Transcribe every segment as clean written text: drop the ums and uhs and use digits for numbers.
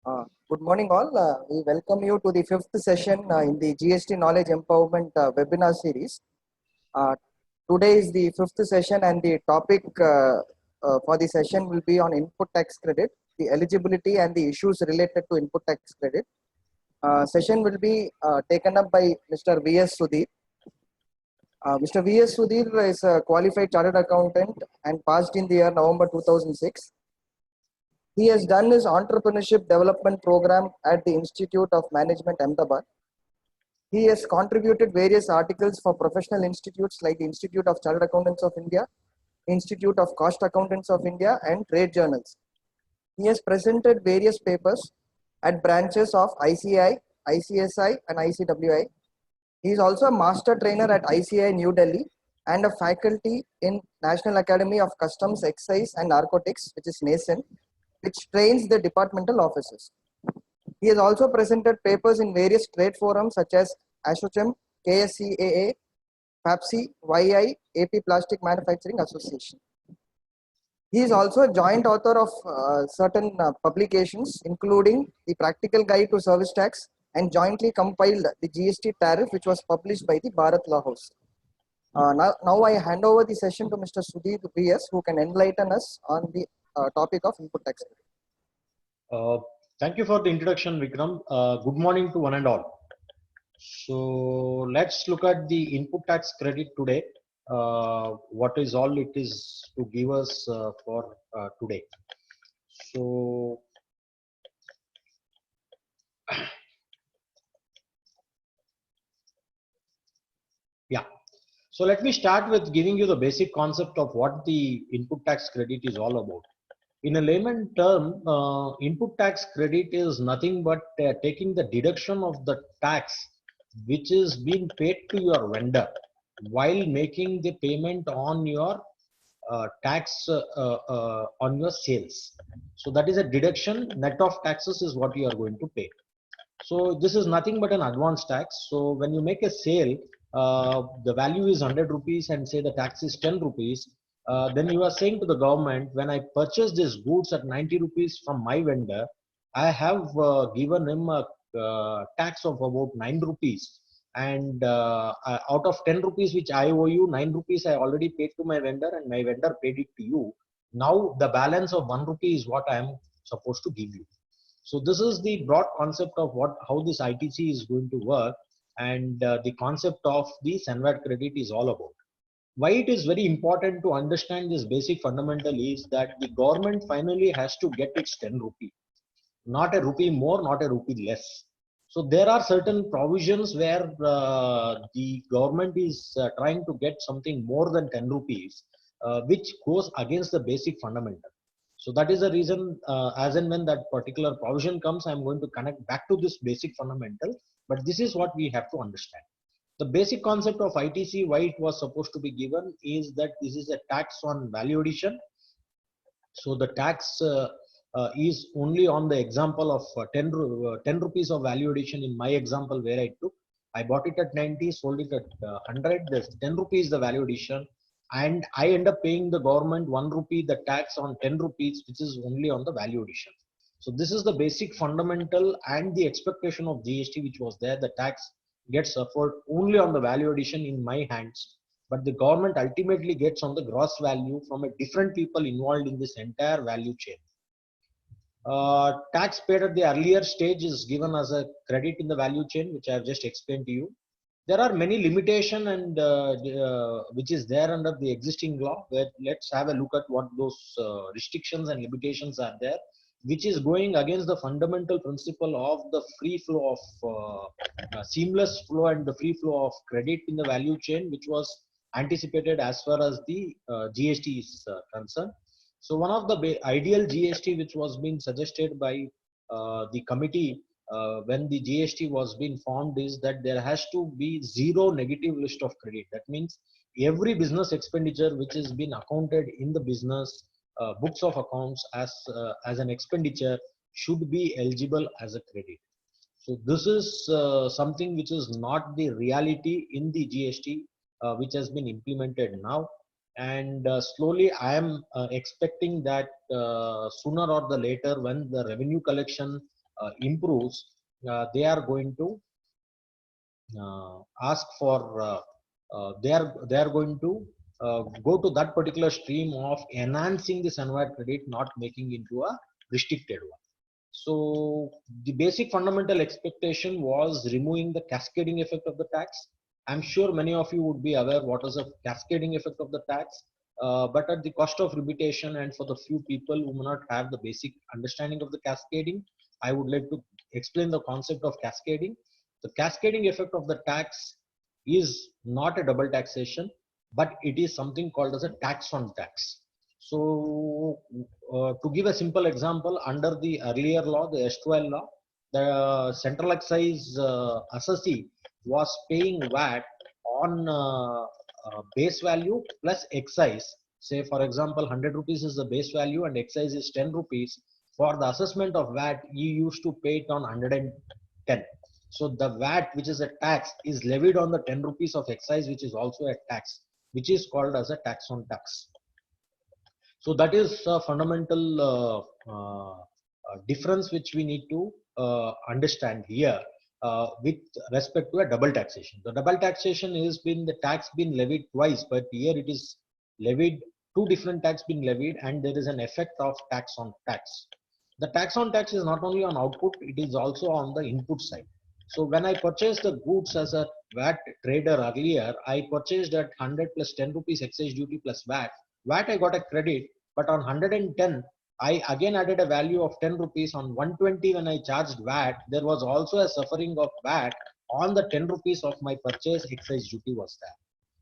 Good morning, all. We welcome you to the fifth session in the GST Knowledge Empowerment webinar series. Uh, Today is the fifth session, and the topic for the session will be on input tax credit, the eligibility, and the issues related to input tax credit. Session will be taken up by Mr. V.S. Sudhir. Mr. V.S. Sudhir is a qualified chartered accountant and passed in the year November 2006. He has done his entrepreneurship development program at the Institute of Management, Ahmedabad. He has contributed various articles for professional institutes like the Institute of Chartered Accountants of India, Institute of Cost Accountants of India, and trade journals. He has presented various papers at branches of ICI, ICSI, and ICWI. He is also a master trainer at ICI New Delhi and a faculty in National Academy of Customs, Excise, and Narcotics, which is NACEN, which trains the departmental officers. He has also presented papers in various trade forums such as ASSOCHAM, KSCAA, FAPSI, YI, AP Plastic Manufacturing Association. He is also a joint author of certain publications, including the Practical Guide to Service Tax, and jointly compiled the GST tariff, which was published by the Bharat Law House. Now I hand over the session to Mr. Sudhir V.S., who can enlighten us on the topic of input tax credit. Thank you for the introduction, Vikram. Good morning to one and all. So let's look at the input tax credit today. What is all it is to give us for today. So yeah. So let me start with giving you the basic concept of what the input tax credit is all about. In a layman term, input tax credit is nothing but taking the deduction of the tax which is being paid to your vendor while making the payment on your tax on your sales. So that is a deduction. Net of taxes is what you are going to pay. So this is nothing but an advance tax. So when you make a sale, the value is 100 rupees and say the tax is 10 rupees. Then you are saying to the government, when I purchase these goods at 90 rupees from my vendor, I have given him a tax of about 9 rupees. And out of 10 rupees which I owe you, 9 rupees I already paid to my vendor and my vendor paid it to you. Now the balance of 1 rupee is what I am supposed to give you. So this is the broad concept of how this ITC is going to work, and the concept of the SENVAT credit is all about. Why it is very important to understand this basic fundamental is that the government finally has to get its 10 rupee, not a rupee more, not a rupee less. So there are certain provisions where the government is trying to get something more than 10 rupees, which goes against the basic fundamental. So that is the reason, as and when that particular provision comes, I'm going to connect back to this basic fundamental. But this is what we have to understand. The basic concept of ITC, why it was supposed to be given, is that this is a tax on value addition. So the tax is only on the example of 10 rupees of value addition in my example where I took. I bought it at 90, sold it at 100, there's 10 rupees the value addition. And I end up paying the government 1 rupee, the tax on 10 rupees, which is only on the value addition. So this is the basic fundamental and the expectation of GST, which was there. The tax gets suffered only on the value addition in my hands, but the government ultimately gets on the gross value from a different people involved in this entire value chain. Tax paid at the earlier stage is given as a credit in the value chain, which I have just explained to you. There are many limitations and which is there under the existing law. Where let's have a look at what those restrictions and limitations are there, which is going against the fundamental principle of the free flow of seamless flow and the free flow of credit in the value chain, which was anticipated as far as the GST is concerned. So one of the ideal GST which was being suggested by the committee when the GST was being formed is that there has to be zero negative list of credit. That means every business expenditure which has been accounted in the business books of accounts as an expenditure should be eligible as a credit. So this is something which is not the reality in the GST which has been implemented now. And slowly I am expecting that sooner or the later when the revenue collection improves, they are going to ask for they are going to go to that particular stream of enhancing this NVAT credit, not making into a restricted one. So the basic fundamental expectation was removing the cascading effect of the tax. I'm sure many of you would be aware what is the cascading effect of the tax, but at the cost of repetition and for the few people who may not have the basic understanding of the cascading, I would like to explain the concept of cascading. The cascading effect of the tax is not a double taxation, but it is something called as a tax on tax. So, to give a simple example, under the earlier law, the S12 law, the central excise assessee was paying VAT on base value plus excise. Say, for example, 100 rupees is the base value and excise is 10 rupees. For the assessment of VAT, you used to pay it on 110. So the VAT, which is a tax, is levied on the 10 rupees of excise, which is also a tax, which is called as a tax on tax. So that is a fundamental difference which we need to understand here with respect to a double taxation. The double taxation is been the tax been levied twice, but here it is levied, two different tax being levied, and there is an effect of tax on tax. The tax on tax is not only on output, it is also on the input side. So when I purchased the goods as a VAT trader earlier, I purchased at 100 plus 10 rupees excise duty plus VAT. VAT I got a credit, but on 110, I again added a value of 10 rupees. On 120 when I charged VAT, there was also a suffering of VAT on the 10 rupees of my purchase excise duty was there.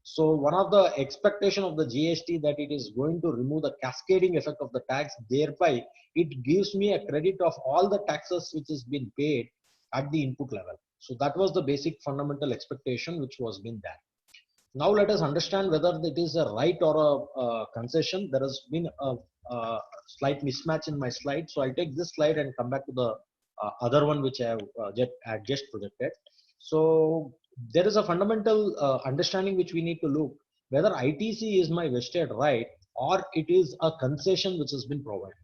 So one of the expectation of the GST that it is going to remove the cascading effect of the tax, thereby it gives me a credit of all the taxes which has been paid at the input level. So that was the basic fundamental expectation which was been there. Now let us understand whether it is a right or a concession. There has been a slight mismatch in my slide. So I'll take this slide and come back to the other one which I have just projected. So there is a fundamental understanding which we need to look whether ITC is my vested right or it is a concession which has been provided.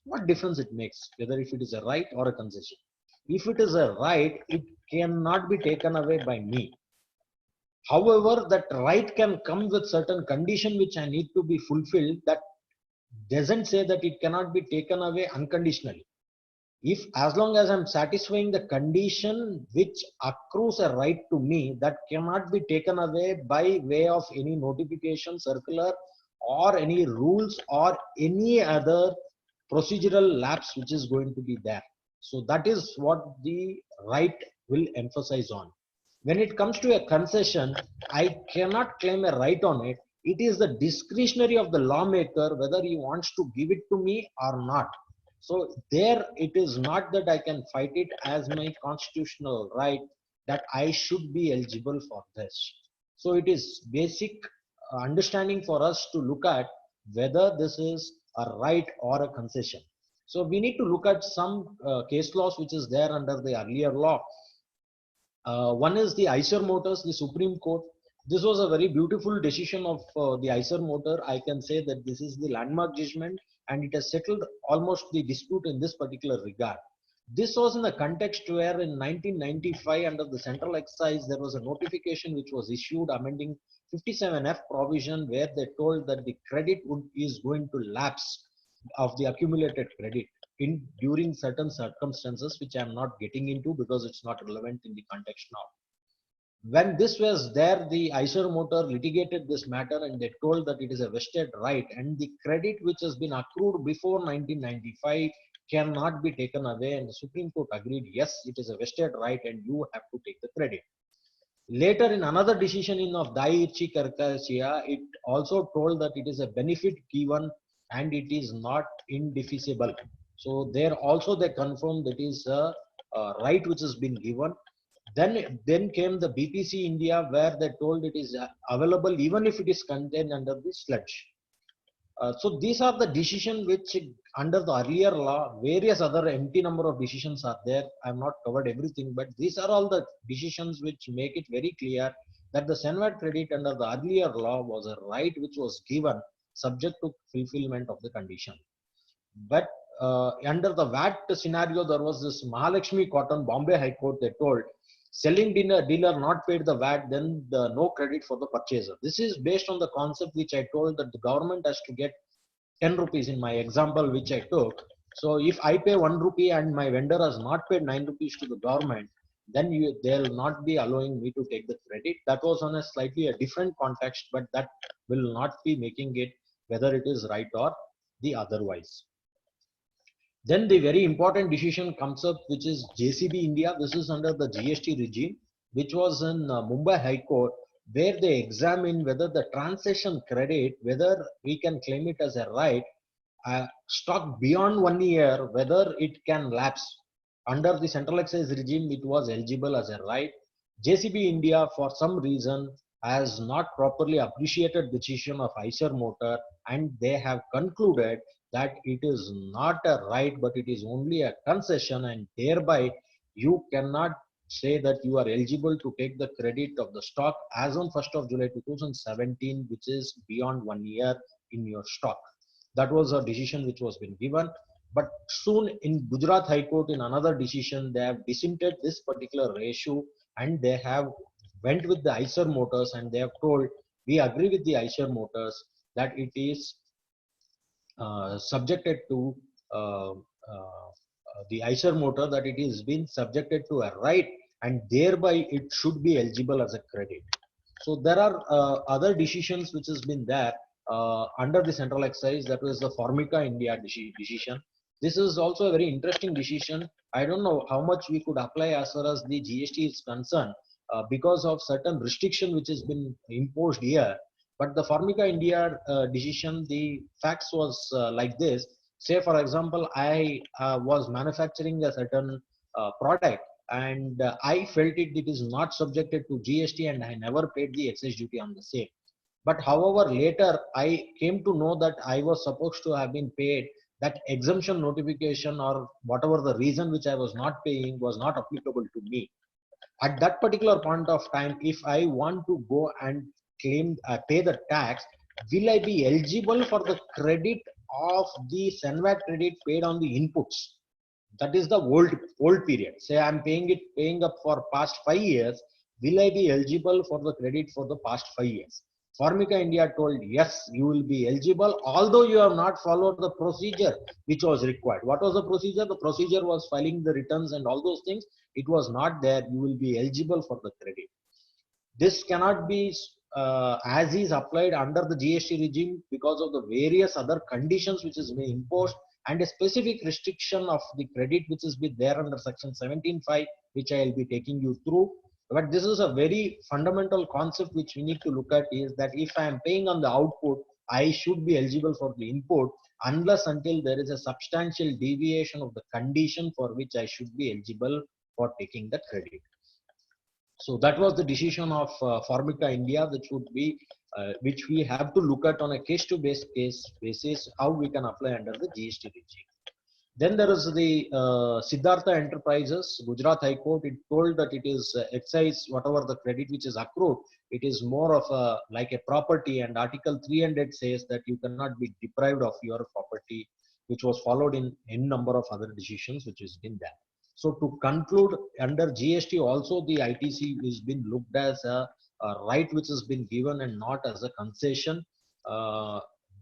What difference it makes whether if it is a right or a concession. If it is a right, it cannot be taken away by me. However, that right can come with certain condition which I need to be fulfilled. That doesn't say that it cannot be taken away unconditionally. If as long as I'm satisfying the condition which accrues a right to me, that cannot be taken away by way of any notification, circular, or any rules or any other procedural lapse which is going to be there. So that is what the right will emphasize on. When it comes to a concession, I cannot claim a right on it. It is the discretionary of the lawmaker whether he wants to give it to me or not. So there it is not that I can fight it as my constitutional right that I should be eligible for this. So it is basic understanding for us to look at whether this is a right or a concession. So we need to look at some case laws which is there under the earlier law. One is the Eicher Motors, the Supreme Court. This was a very beautiful decision of the Eicher Motor. I can say that this is the landmark judgment and it has settled almost the dispute in this particular regard. This was in the context where in 1995 under the central excise there was a notification which was issued amending 57F provision where they told that the credit is going to lapse of the accumulated credit in during certain circumstances which I am not getting into because it's not relevant in the context now. When this was there, the Eicher Motor litigated this matter and they told that it is a vested right and the credit which has been accrued before 1995 cannot be taken away, and the Supreme Court agreed, yes, it is a vested right and you have to take the credit. Later in another decision in of Daiichi Kirkashia, it also told that it is a benefit given and it is not indefeasible. So there also they confirmed that is a right which has been given. Then came the BPC India where they told it is available even if it is contained under the sludge. So these are the decisions which under the earlier law, various other empty number of decisions are there. I have not covered everything, but these are all the decisions which make it very clear that the SENVAT credit under the earlier law was a right which was given subject to fulfillment of the condition. But under the VAT scenario, there was this Mahalakshmi Cotton, Bombay High Court, they told selling dealer not paid the VAT, then the no credit for the purchaser. This is based on the concept which I told that the government has to get 10 rupees in my example which I took. So if I pay 1 rupee and my vendor has not paid 9 rupees to the government, then they'll not be allowing me to take the credit. That was on a slightly a different context, but that will not be making it whether it is right or the otherwise. Then the very important decision comes up, which is JCB India. This is under the GST regime, which was in Mumbai High Court, where they examine whether the transaction credit, whether we can claim it as a right, stock beyond 1 year, whether it can lapse. Under the central excise regime, it was eligible as a right. JCB India, for some reason, has not properly appreciated the decision of Eicher Motor, and they have concluded that it is not a right, but it is only a concession, and thereby you cannot say that you are eligible to take the credit of the stock as on 1st of July 2017, which is beyond 1 year in your stock. That was a decision which was been given. But soon in Gujarat High Court, in another decision, they have dissented this particular issue, and they have went with the Eicher Motors, and they have told, we agree with the Eicher Motors that it is subjected to the Eicher Motor, that it is been subjected to a right, and thereby it should be eligible as a credit. So there are other decisions which has been there under the central excise. That was the Formica India decision. This is also a very interesting decision. I don't know how much we could apply as far as the GST is concerned because of certain restriction which has been imposed here. But the Formica India decision, the facts was like this. Say, for example, I was manufacturing a certain product, and I felt it is not subjected to GST, and I never paid the excise duty on the same. But however, later I came to know that I was supposed to have been paid that exemption notification, or whatever the reason which I was not paying was not applicable to me. At that particular point of time, if I want to go and claim, pay the tax, will I be eligible for the credit of the SENVAT credit paid on the inputs? That is the old period. Say I'm paying up for past 5 years. Will I be eligible for the credit for the past 5 years? Formica India told, yes, you will be eligible, although you have not followed the procedure which was required. What was the procedure? The procedure was filing the returns and all those things. It was not there. You will be eligible for the credit. This cannot be as is applied under the GST regime because of the various other conditions which is being imposed, and a specific restriction of the credit which is be there under section 17(5), which I will be taking you through. But this is a very fundamental concept which we need to look at, is that if I am paying on the output, I should be eligible for the input unless until there is a substantial deviation of the condition for which I should be eligible for taking the credit. So that was the decision of Formica India, which would be which we have to look at on a case basis how we can apply under the GST regime. Then there is the Siddhartha Enterprises, Gujarat High Court. It told that it is excise, whatever the credit which is accrued, it is more of a like a property, and Article 300 says that you cannot be deprived of your property, which was followed in n number of other decisions which has been there. So to conclude, under GST also the ITC is been looked as a right which has been given and not as a concession.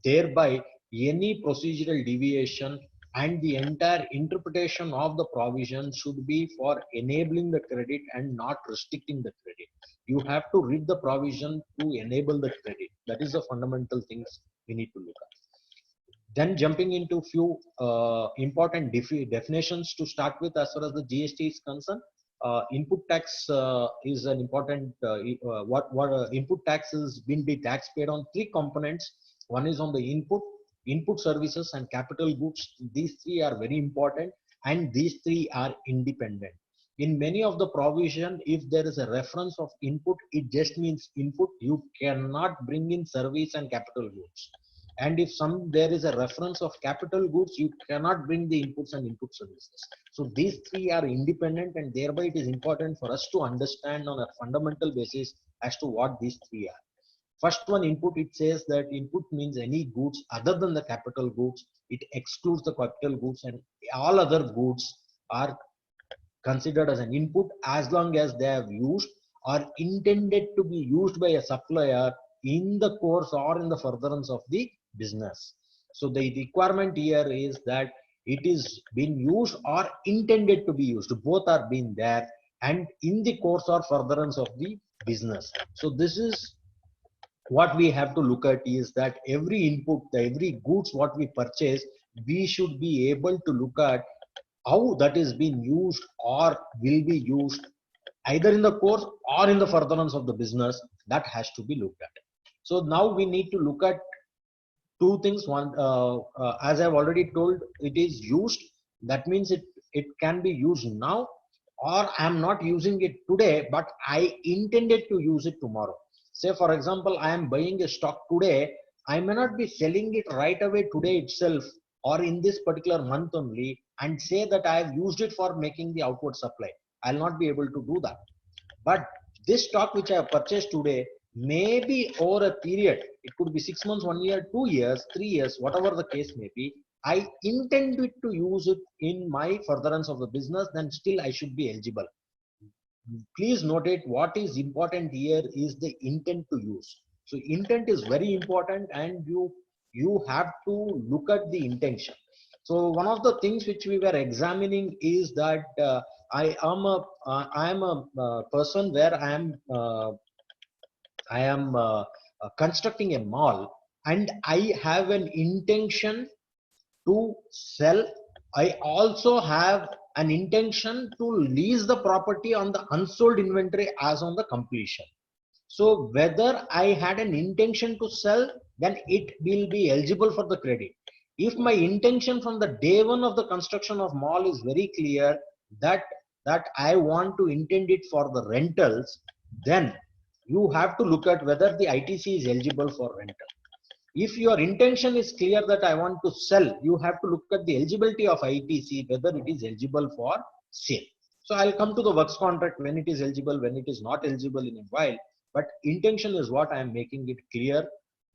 Thereby, any procedural deviation and the entire interpretation of the provision should be for enabling the credit and not restricting the credit. You have to read the provision to enable the credit. That is the fundamental things we need to look at. Then jumping into few important definitions to start with as far as the GST is concerned. Input tax is an important, input tax is been the tax paid on three components. One is on the input services and capital goods. These three are very important, and these three are independent. In many of the provision, if there is a reference of input, it just means input. You cannot bring in service and capital goods. And if there is a reference of capital goods, you cannot bring the inputs and input services. So these three are independent, and thereby it is important for us to understand on a fundamental basis as to what these three are. First one, input, it says that input means any goods other than the capital goods. It excludes the capital goods, and all other goods are considered as an input as long as they have used or intended to be used by a supplier in the course or in the furtherance of the business. So the requirement here is that it is being used or intended to be used. Both are being there and in the course or furtherance of the business. So this is what we have to look at, is that every input, every goods what we purchase, we should be able to look at how that is being used or will be used either in the course or in the furtherance of the business. That has to be looked at. So now we need to look at two things. One, as I've already told, it is used. That means it can be used now, or I'm not using it today, but I intended to use it tomorrow. Say, for example, I am buying a stock today. I may not be selling it right away today itself or in this particular month only and say that I have used it for making the outward supply. I'll not be able to do that. But this stock which I have purchased today, maybe over a period, it could be 6 months, 1 year, 2 years, 3 years, whatever the case may be, I intend to use it in my furtherance of the business, then still I should be eligible. Please note it, what is important here is the intent to use. So intent is very important, and you have to look at the intention. So one of the things which we were examining is that I am a person where I am constructing a mall, and I have an intention to sell. I also have an intention to lease the property on the unsold inventory as on the completion. So whether I had an intention to sell, then it will be eligible for the credit. If my intention from the day one of the construction of mall is very clear that I want to intend it for the rentals, then you have to look at whether the ITC is eligible for rental. If your intention is clear that I want to sell, you have to look at the eligibility of ITC, whether it is eligible for sale. So I'll come to the works contract, when it is eligible, when it is not eligible in a while. But intention is what I am making it clear,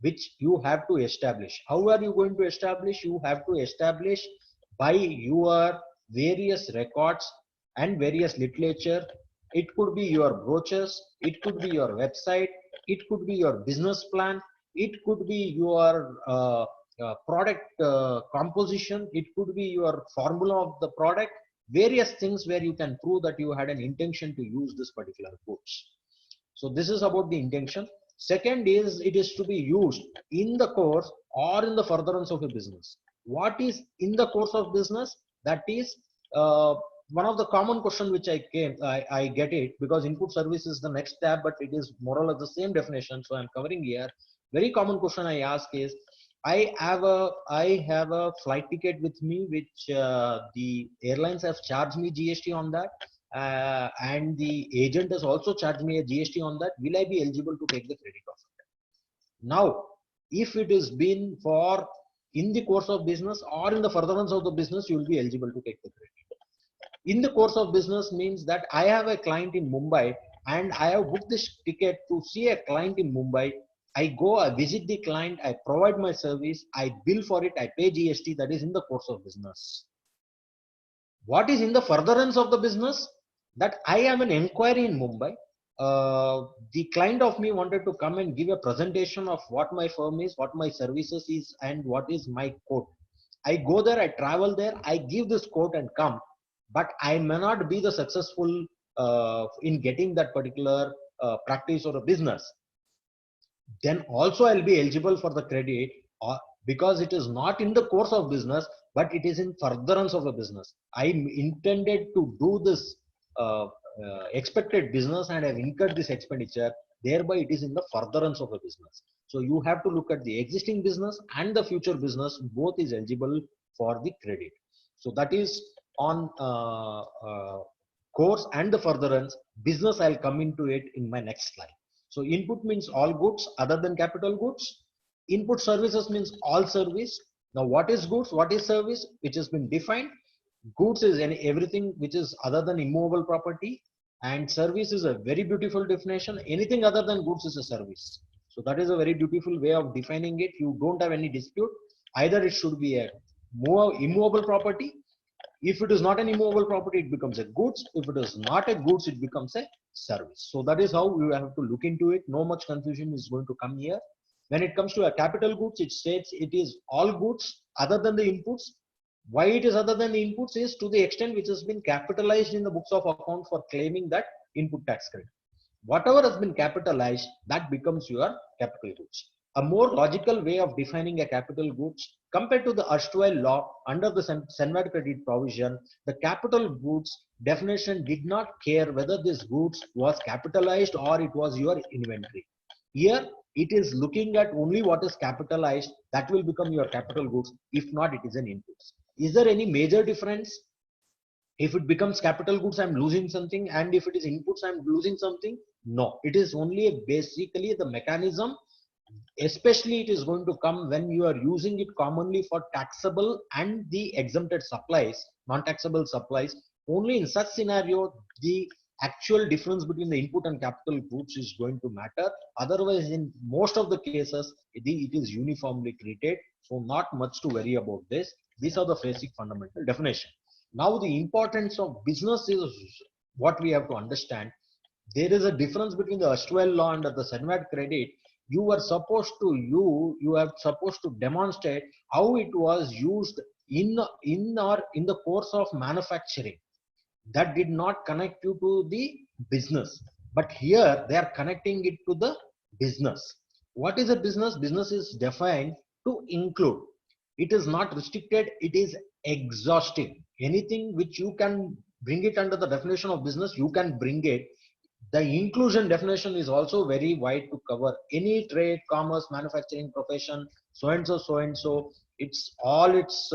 which you have to establish. How are you going to establish? You have to establish by your various records and various literature. It could be your brochures, it could be your website, it could be your business plan, it could be your product composition, it could be your formula of the product, various things where you can prove that you had an intention to use this particular goods. So this is about the intention. Second is, it is to be used in the course or in the furtherance of a business. What is in the course of business? That is one of the common questions which I get it, because input service is the next tab, but it is more or less the same definition. So I'm covering here. Very common question I ask is, I have a flight ticket with me, which the airlines have charged me GST on that, and the agent has also charged me a GST on that. Will I be eligible to take the credit of it? Now, if it is been for in the course of business or in the furtherance of the business, you will be eligible to take the credit. In the course of business means that I have a client in Mumbai and I have booked this ticket to see a client in Mumbai. I go, I visit the client, I provide my service, I bill for it, I pay GST. That is in the course of business. What is in the furtherance of the business? That I have an inquiry in Mumbai. The client of me wanted to come and give a presentation of what my firm is, what my services is, and what is my quote. I go there, I travel there, I give this quote and come, but I may not be the successful in getting that particular practice or a business. Then also I'll be eligible for the credit, because it is not in the course of business, but it is in furtherance of a business. I intended to do this expected business and I've incurred this expenditure, thereby it is in the furtherance of a business. So you have to look at the existing business and the future business, both is eligible for the credit. So that is on course and the furtherance. Business, I'll come into it in my next slide. So input means all goods other than capital goods. Input services means all service. Now what is goods, what is service, which has been defined. Goods is everything which is other than immovable property, and service is a very beautiful definition. Anything other than goods is a service. So that is a very beautiful way of defining it. You don't have any dispute. Either it should be a immovable property. If it is not an immovable property, it becomes a goods. If it is not a goods, it becomes a service. So that is how you have to look into it. No much confusion is going to come here. When it comes to a capital goods, it states it is all goods other than the inputs. Why it is other than the inputs is to the extent which has been capitalized in the books of account for claiming that input tax credit. Whatever has been capitalized, that becomes your capital goods. A more logical way of defining a capital goods compared to the erstwhile law under the Senvad credit provision, the capital goods definition did not care whether this goods was capitalized or it was your inventory. Here, it is looking at only what is capitalized, that will become your capital goods. If not, it is an input. Is there any major difference? If it becomes capital goods, I'm losing something, and if it is inputs, I'm losing something. No, it is only basically the mechanism. Especially it is going to come when you are using it commonly for taxable and the exempted supplies, non-taxable supplies. Only in such scenario, the actual difference between the input and capital goods is going to matter. Otherwise, in most of the cases, it is uniformly treated. So not much to worry about this. These are the basic fundamental definition. Now the importance of business is what we have to understand. There is a difference between the erstwhile law and the Senvad credit. You are supposed to demonstrate how it was used in the course of manufacturing. That did not connect you to the business, but here they are connecting it to the business. What is a business? Business is defined to include. It is not restricted, it is exhaustive. Anything which you can bring it under the definition of business, you can bring it. The inclusion definition is also very wide to cover any trade, commerce, manufacturing, profession, so and so. It's all its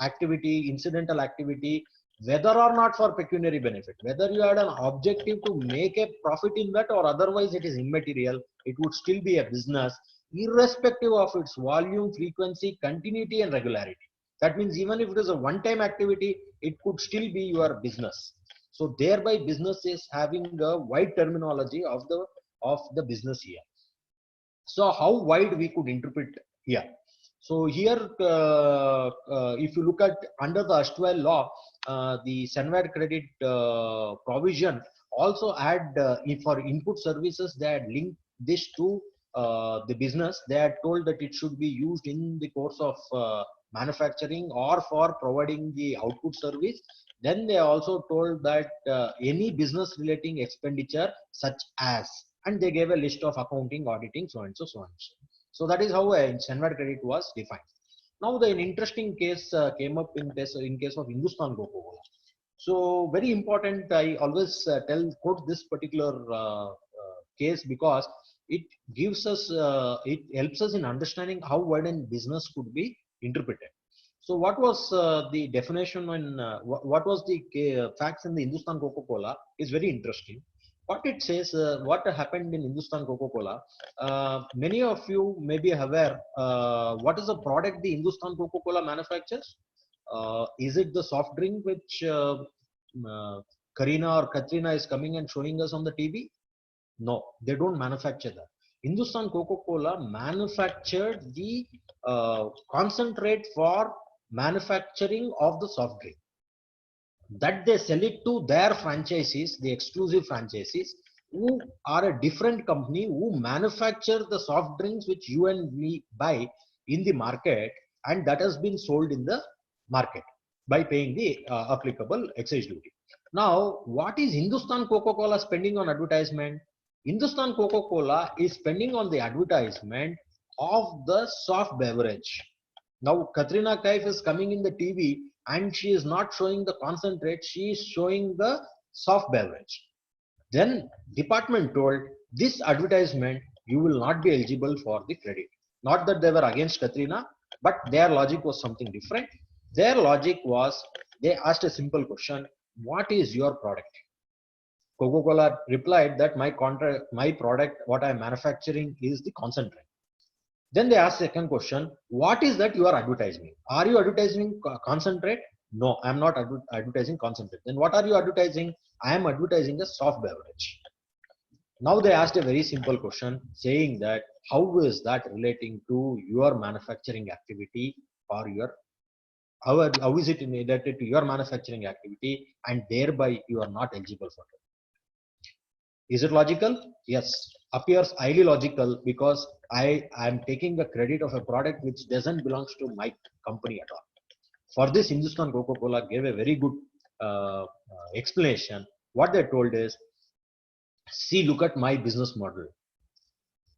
activity, incidental activity, whether or not for pecuniary benefit, whether you had an objective to make a profit in that or otherwise it is immaterial, it would still be a business, irrespective of its volume, frequency, continuity, and regularity. That means even if it is a one-time activity, it could still be your business. So thereby business is having a wide terminology of the business here. So how wide we could interpret here? So here, if you look at under the erstwhile law, the Senvad credit provision also had for input services, they had linked this to the business. They had told that it should be used in the course of manufacturing or for providing the output service. Then they also told that any business relating expenditure such as, and they gave a list of accounting, auditing, so and so. So that is how Senvad credit was defined. Now an interesting case came up in case of Hindustan Coca-Cola. So very important, I always quote this particular case because it gives us, it helps us in understanding how wide a business could be interpreted. So what was the definition and what was the facts in the Hindustan Coca-Cola is very interesting. What it says, what happened in Hindustan Coca-Cola, many of you may be aware, what is the product the Hindustan Coca-Cola manufactures? Is it the soft drink which Karina or Katrina is coming and showing us on the TV? No, they don't manufacture that. Hindustan Coca-Cola manufactured the concentrate for manufacturing of the soft drink, that they sell it to their franchisees, the exclusive franchisees, who are a different company who manufacture the soft drinks which you and me buy in the market, and that has been sold in the market by paying the applicable excise duty. Now, what is Hindustan Coca-Cola spending on advertisement? Hindustan Coca-Cola is spending on the advertisement of the soft beverage. Now, Katrina Kaif is coming in the TV and she is not showing the concentrate, she is showing the soft beverage. Then department told this advertisement, you will not be eligible for the credit. Not that they were against Katrina, but their logic was something different. Their logic was, they asked a simple question, what is your product? Coca-Cola replied that my product, what I am manufacturing is the concentrate. Then they asked second question, what is that you are advertising? Are you advertising concentrate? No, I am not advertising concentrate. Then what are you advertising? I am advertising a soft beverage. Now they asked a very simple question saying that how is that relating to your manufacturing activity or your how is it related to your manufacturing activity and thereby you are not eligible for it. Is it logical? Yes, appears highly logical because I am taking the credit of a product which doesn't belongs to my company at all. For this, Hindustan Coca-Cola gave a very good explanation. What they told is, see, look at my business model.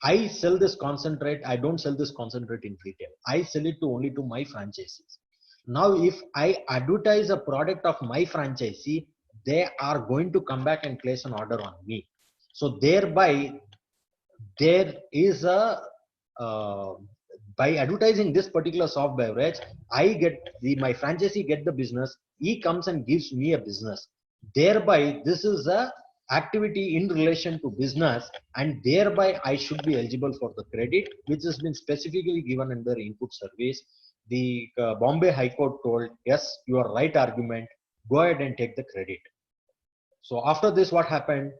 I sell this concentrate. I don't sell this concentrate in retail. I sell it to only to my franchisees. Now, if I advertise a product of my franchisee, they are going to come back and place an order on me. So thereby, there is a by advertising this particular soft beverage, I get my franchisee get the business. He comes and gives me a business. Thereby, this is a activity in relation to business, and thereby I should be eligible for the credit, which has been specifically given under input service. The Bombay High Court told, yes, you are right argument. Go ahead and take the credit. So after this, what happened?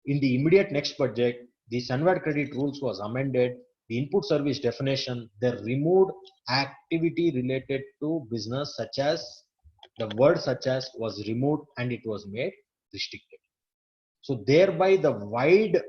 In the immediate next budget, the SunVat credit rules was amended. The input service definition, they removed activity related to business such as the word such as was removed and it was made restricted. So thereby the wide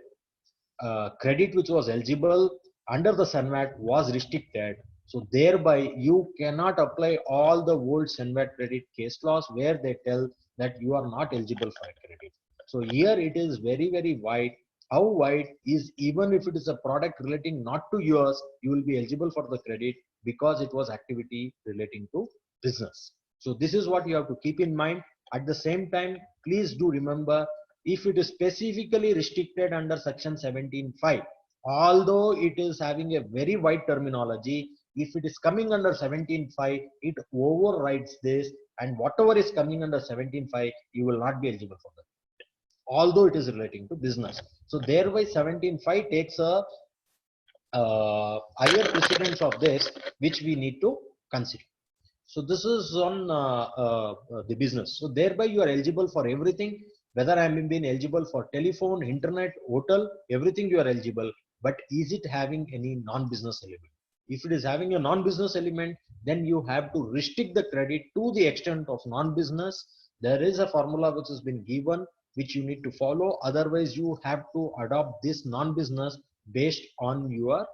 credit which was eligible under the SunVat was restricted. So thereby you cannot apply all the old SunVat credit case laws where they tell that you are not eligible for a credit. So here it is very, very wide. How wide is, even if it is a product relating not to yours, you will be eligible for the credit because it was activity relating to business. So this is what you have to keep in mind. At the same time, please do remember, if it is specifically restricted under section 17.5, although it is having a very wide terminology, if it is coming under 17.5, it overrides this, and whatever is coming under 17.5, you will not be eligible for that, although it is relating to business. So thereby 17.5 takes a higher precedence of this, which we need to consider. So this is on the business. So thereby you are eligible for everything, whether I am being eligible for telephone, internet, hotel, everything you are eligible. But is it having any non-business element? If it is having a non-business element, then you have to restrict the credit to the extent of non-business. There is a formula which has been given, which you need to follow. Otherwise, you have to adopt this non-business based on your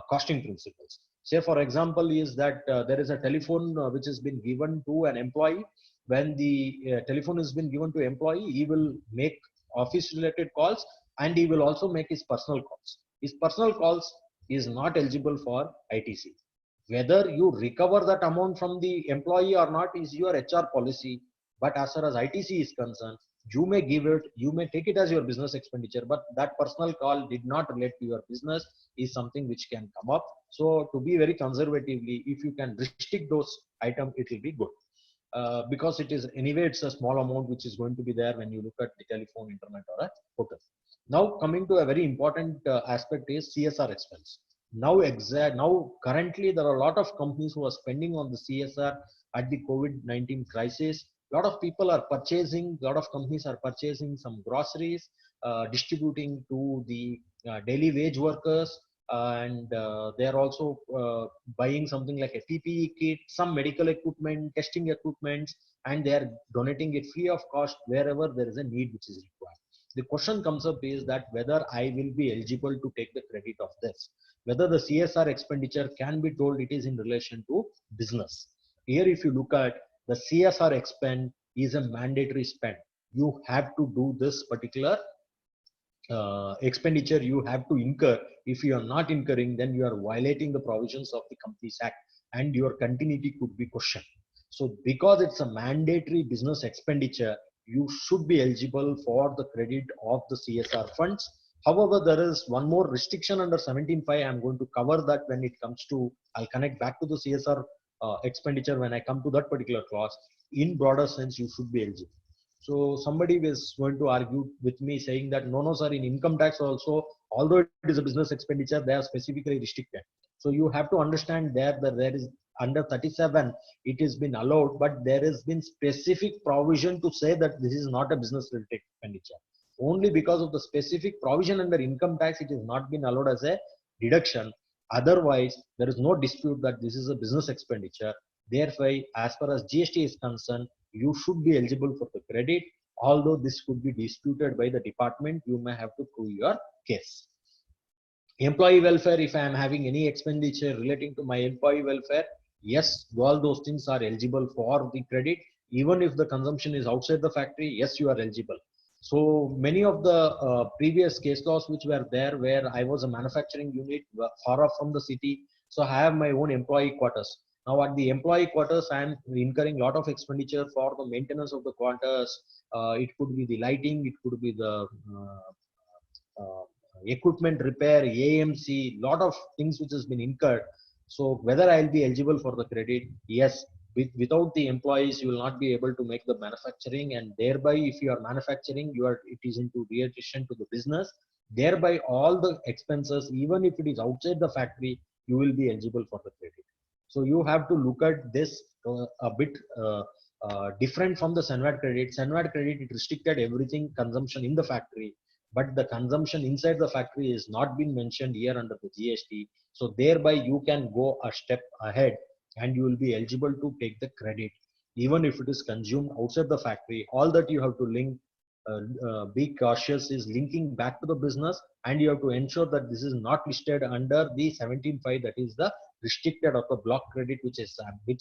costing principles. Say for example is that there is a telephone which has been given to an employee. When the telephone has been given to employee, he will make office related calls and he will also make his personal calls. His personal calls is not eligible for ITC. Whether you recover that amount from the employee or not is your HR policy. But as far as ITC is concerned, you may give it, you may take it as your business expenditure, but that personal call did not relate to your business is something which can come up. So to be very conservatively, if you can restrict those items, it will be good. Because it is anyway, it's a small amount which is going to be there when you look at the telephone, internet or a hotel. Now coming to a very important aspect is CSR expense. Now currently there are a lot of companies who are spending on the CSR at the COVID-19 crisis. A lot of people are purchasing, a lot of companies are purchasing some groceries, distributing to the daily wage workers, and they are also buying something like a PPE kit, some medical equipment, testing equipment, and they are donating it free of cost wherever there is a need which is required. The question comes up is that whether I will be eligible to take the credit of this, whether the CSR expenditure can be told it is in relation to business. Here, if you look at the CSR expend is a mandatory spend. You have to do this particular expenditure you have to incur. If you are not incurring, then you are violating the provisions of the Companies Act and your continuity could be questioned. So because it's a mandatory business expenditure, you should be eligible for the credit of the CSR funds. However, there is one more restriction under 17.5. I'm going to cover that when it comes to, I'll connect back to the CSR expenditure when I come to that particular clause. In broader sense, you should be eligible. So somebody was going to argue with me saying that no, sir, in income tax also, although it is a business expenditure, they are specifically restricted. So you have to understand there that there is under 37, it has been allowed, but there has been specific provision to say that this is not a business related expenditure. Only because of the specific provision under income tax, it has not been allowed as a deduction. Otherwise, there is no dispute that this is a business expenditure. Therefore, as far as GST is concerned, you should be eligible for the credit. Although this could be disputed by the department, you may have to prove your case. Employee welfare, if I am having any expenditure relating to my employee welfare, yes, all those things are eligible for the credit. Even if the consumption is outside the factory, yes, you are eligible. So many of the previous case laws which were there, where I was a manufacturing unit far off from the city, so I have my own employee quarters. Now at the employee quarters, I am incurring a lot of expenditure for the maintenance of the quarters. It could be the lighting, it could be the equipment repair, AMC, lot of things which has been incurred. So whether I'll be eligible for the credit? Yes. Without the employees, you will not be able to make the manufacturing, and thereby, if you are manufacturing, it is into addition to the business. Thereby, all the expenses, even if it is outside the factory, you will be eligible for the credit. So you have to look at this a bit different from the SENVAT credit. SENVAT credit, it restricted everything consumption in the factory, but the consumption inside the factory is not been mentioned here under the GST. So thereby you can go a step ahead and you will be eligible to take the credit, even if it is consumed outside the factory. All that you have to be cautious is linking back to the business, and you have to ensure that this is not listed under the 17.5, that is the restricted or the block credit, which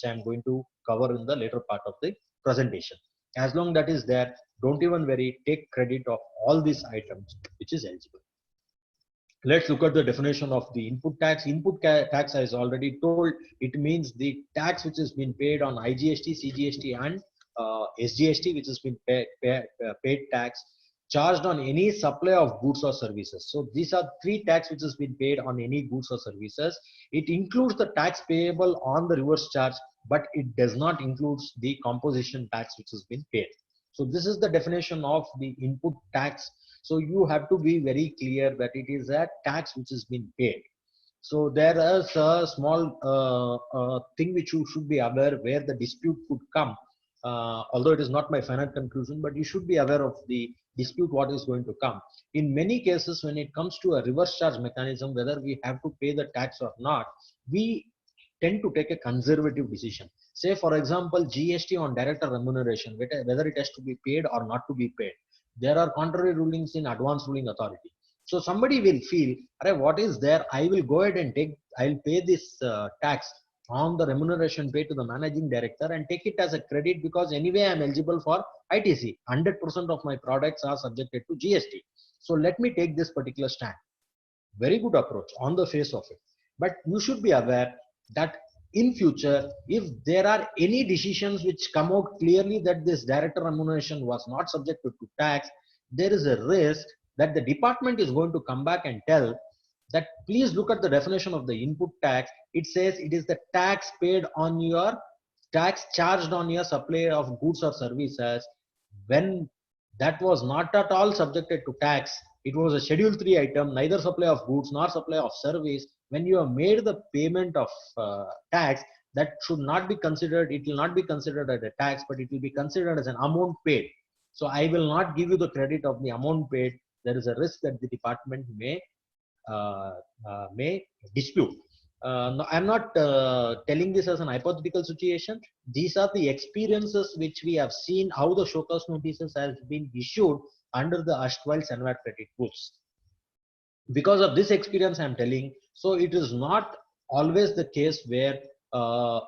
I am going to cover in the later part of the presentation. As long that is there, don't even worry, take credit of all these items which is eligible. Let's look at the definition of the input tax. Input tax, as already told, it means the tax which has been paid on IGST, CGST and SGST, which has been paid tax charged on any supply of goods or services. So these are three tax which has been paid on any goods or services. It includes the tax payable on the reverse charge, but it does not include the composition tax which has been paid. So this is the definition of the input tax. So you have to be very clear that it is a tax which has been paid. So there is a small thing which you should be aware, where the dispute could come. Although it is not my final conclusion, but you should be aware of the dispute what is going to come. In many cases, when it comes to a reverse charge mechanism, whether we have to pay the tax or not, we tend to take a conservative decision. Say, for example, GST on director remuneration, whether it has to be paid or not to be paid. There are contrary rulings in advanced ruling authority. So somebody will feel, what is there? I will go ahead and I'll pay this tax on the remuneration paid to the managing director and take it as a credit, because anyway I'm eligible for ITC. 100% of my products are subjected to GST. So let me take this particular stand. Very good approach on the face of it. But you should be aware that in future, if there are any decisions which come out clearly that this director remuneration was not subjected to tax, there is a risk that the department is going to come back and tell that please look at the definition of the input tax. It says it is the tax paid on your tax charged on your supply of goods or services, when that was not at all subjected to tax. It was a schedule 3 item, neither supply of goods nor supply of service. When you have made the payment of tax, that should not be considered, it will not be considered as a tax, but it will be considered as an amount paid. So I will not give you the credit of the amount paid. There is a risk that the department may dispute. No, I'm not telling this as an hypothetical situation. These are the experiences which we have seen, how the show cause notices has been issued under the erstwhile SENVAT credit rules. Because of this experience I'm telling, so it is not always the case where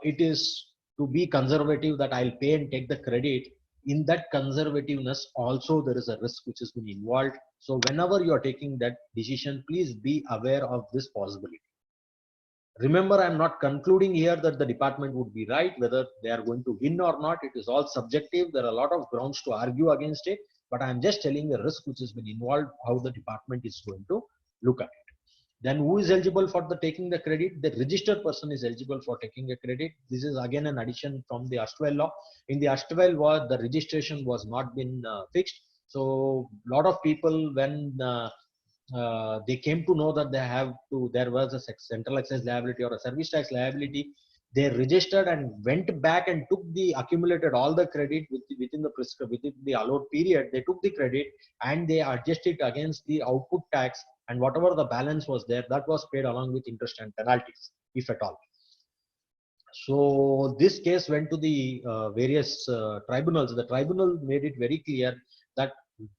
it is to be conservative that I'll pay and take the credit. In that conservativeness also there is a risk which has been involved. So whenever you are taking that decision, please be aware of this possibility. Remember, I'm not concluding here that the department would be right, whether they are going to win or not. It is all subjective. There are a lot of grounds to argue against it, but I'm just telling the risk which has been involved, how the department is going to look at it. Then who is eligible for the taking the credit? The registered person is eligible for taking a credit. This is again an addition from the erstwhile law. In the erstwhile law, the registration was not been fixed. So a lot of people, when they came to know that there was a central excise liability or a service tax liability, They registered and went back and took the accumulated all the credit within the allowed period. They took the credit and they adjusted it against the output tax, and whatever the balance was there, that was paid along with interest and penalties, if at all. So this case went to the various tribunals. The tribunal made it very clear that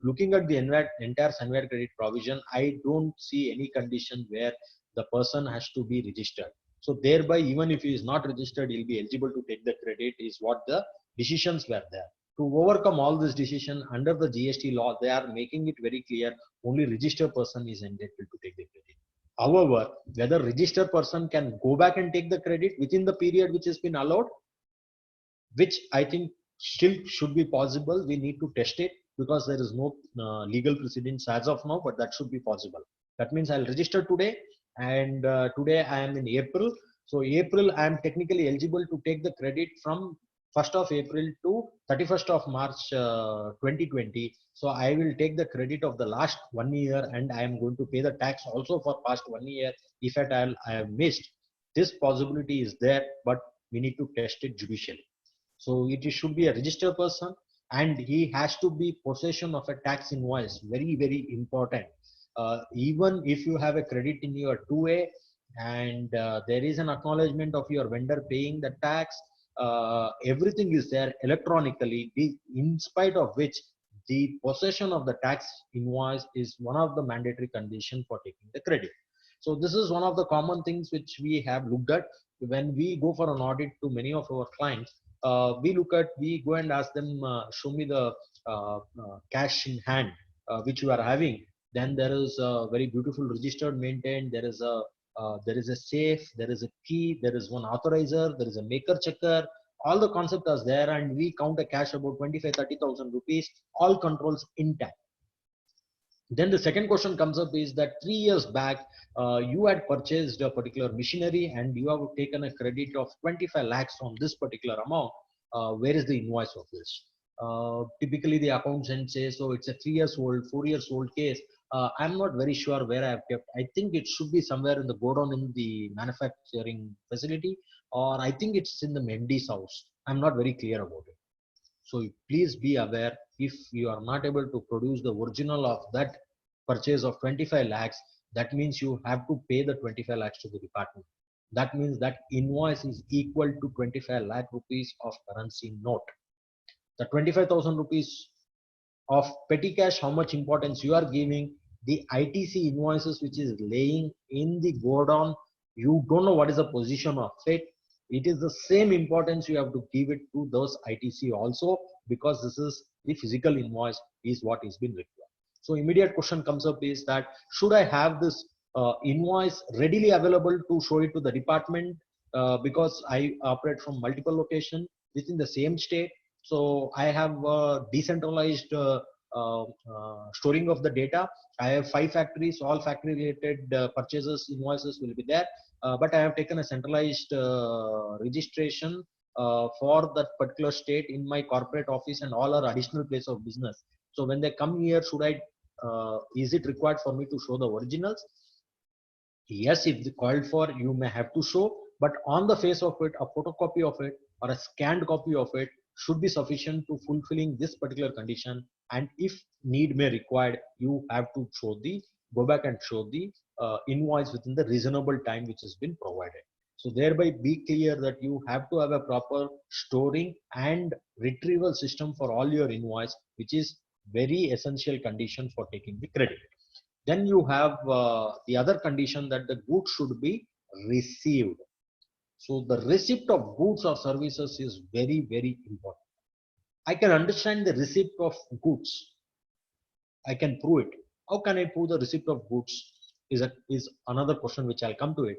looking at the entire Sunware credit provision, I don't see any condition where the person has to be registered. So thereby, even if he is not registered, he'll be eligible to take the credit, is what the decisions were there. To overcome all this decision under the GST law, they are making it very clear only registered person is entitled to take the credit. However, whether registered person can go back and take the credit within the period which has been allowed, which I think still should be possible. We need to test it because there is no legal precedence as of now, but that should be possible. That means I'll register today, and today I am in April. So April, I am technically eligible to take the credit from 1st of April to 31st of March 2020. So I will take the credit of the last 1 year, and I am going to pay the tax also for past 1 year if at all I have missed. This possibility is there, but we need to test it judicially. So it should be a registered person, and he has to be possession of a tax invoice. Very, very important. Even if you have a credit in your 2A and there is an acknowledgement of your vendor paying the tax, everything is there electronically, in spite of which the possession of the tax invoice is one of the mandatory conditions for taking the credit. So this is one of the common things which we have looked at when we go for an audit to many of our clients. We go and ask them, show me the cash in hand which you are having. Then there is a very beautiful registered maintained. There is a safe, there is a key, there is one authorizer, there is a maker checker. All the concept is there, and we count a cash about 25,000-30,000 rupees. All controls intact. Then the second question comes up is that 3 years back, you had purchased a particular machinery and you have taken a credit of 25 lakhs on this particular amount. Where is the invoice of this? Typically, the accountant says, so it's a 3 years old, 4 years old case. I'm not very sure where I have kept. I think it should be somewhere in the godown in the manufacturing facility, or I think it's in the MD's house. I'm not very clear about it. So please be aware, if you are not able to produce the original of that purchase of 25 lakhs, that means you have to pay the 25 lakhs to the department. That means that invoice is equal to 25 lakh rupees of currency note. The 25,000 rupees of petty cash, how much importance you are giving, the ITC invoices which is laying in the godown, you don't know what is the position of it. It is the same importance you have to give it to those ITC also, because this is the physical invoice is what is being required. So immediate question comes up is that, should I have this invoice readily available to show it to the department, because I operate from multiple locations within the same state. So I have decentralized storing of the data. I have 5 factories, all factory related purchases invoices will be there. But I have taken a centralized registration for that particular state in my corporate office and all are additional place of business. So when they come here, is it required for me to show the originals? Yes, if called for, you may have to show, but on the face of it, a photocopy of it or a scanned copy of it should be sufficient to fulfilling this particular condition. And if need may required, you have to go back and show the invoice within the reasonable time which has been provided. So thereby be clear that you have to have a proper storing and retrieval system for all your invoice, which is very essential condition for taking the credit. Then you have the other condition that the goods should be received. So the receipt of goods or services is very, very important. I can understand the receipt of goods. I can prove it. How can I prove the receipt of goods is another question which I'll come to it.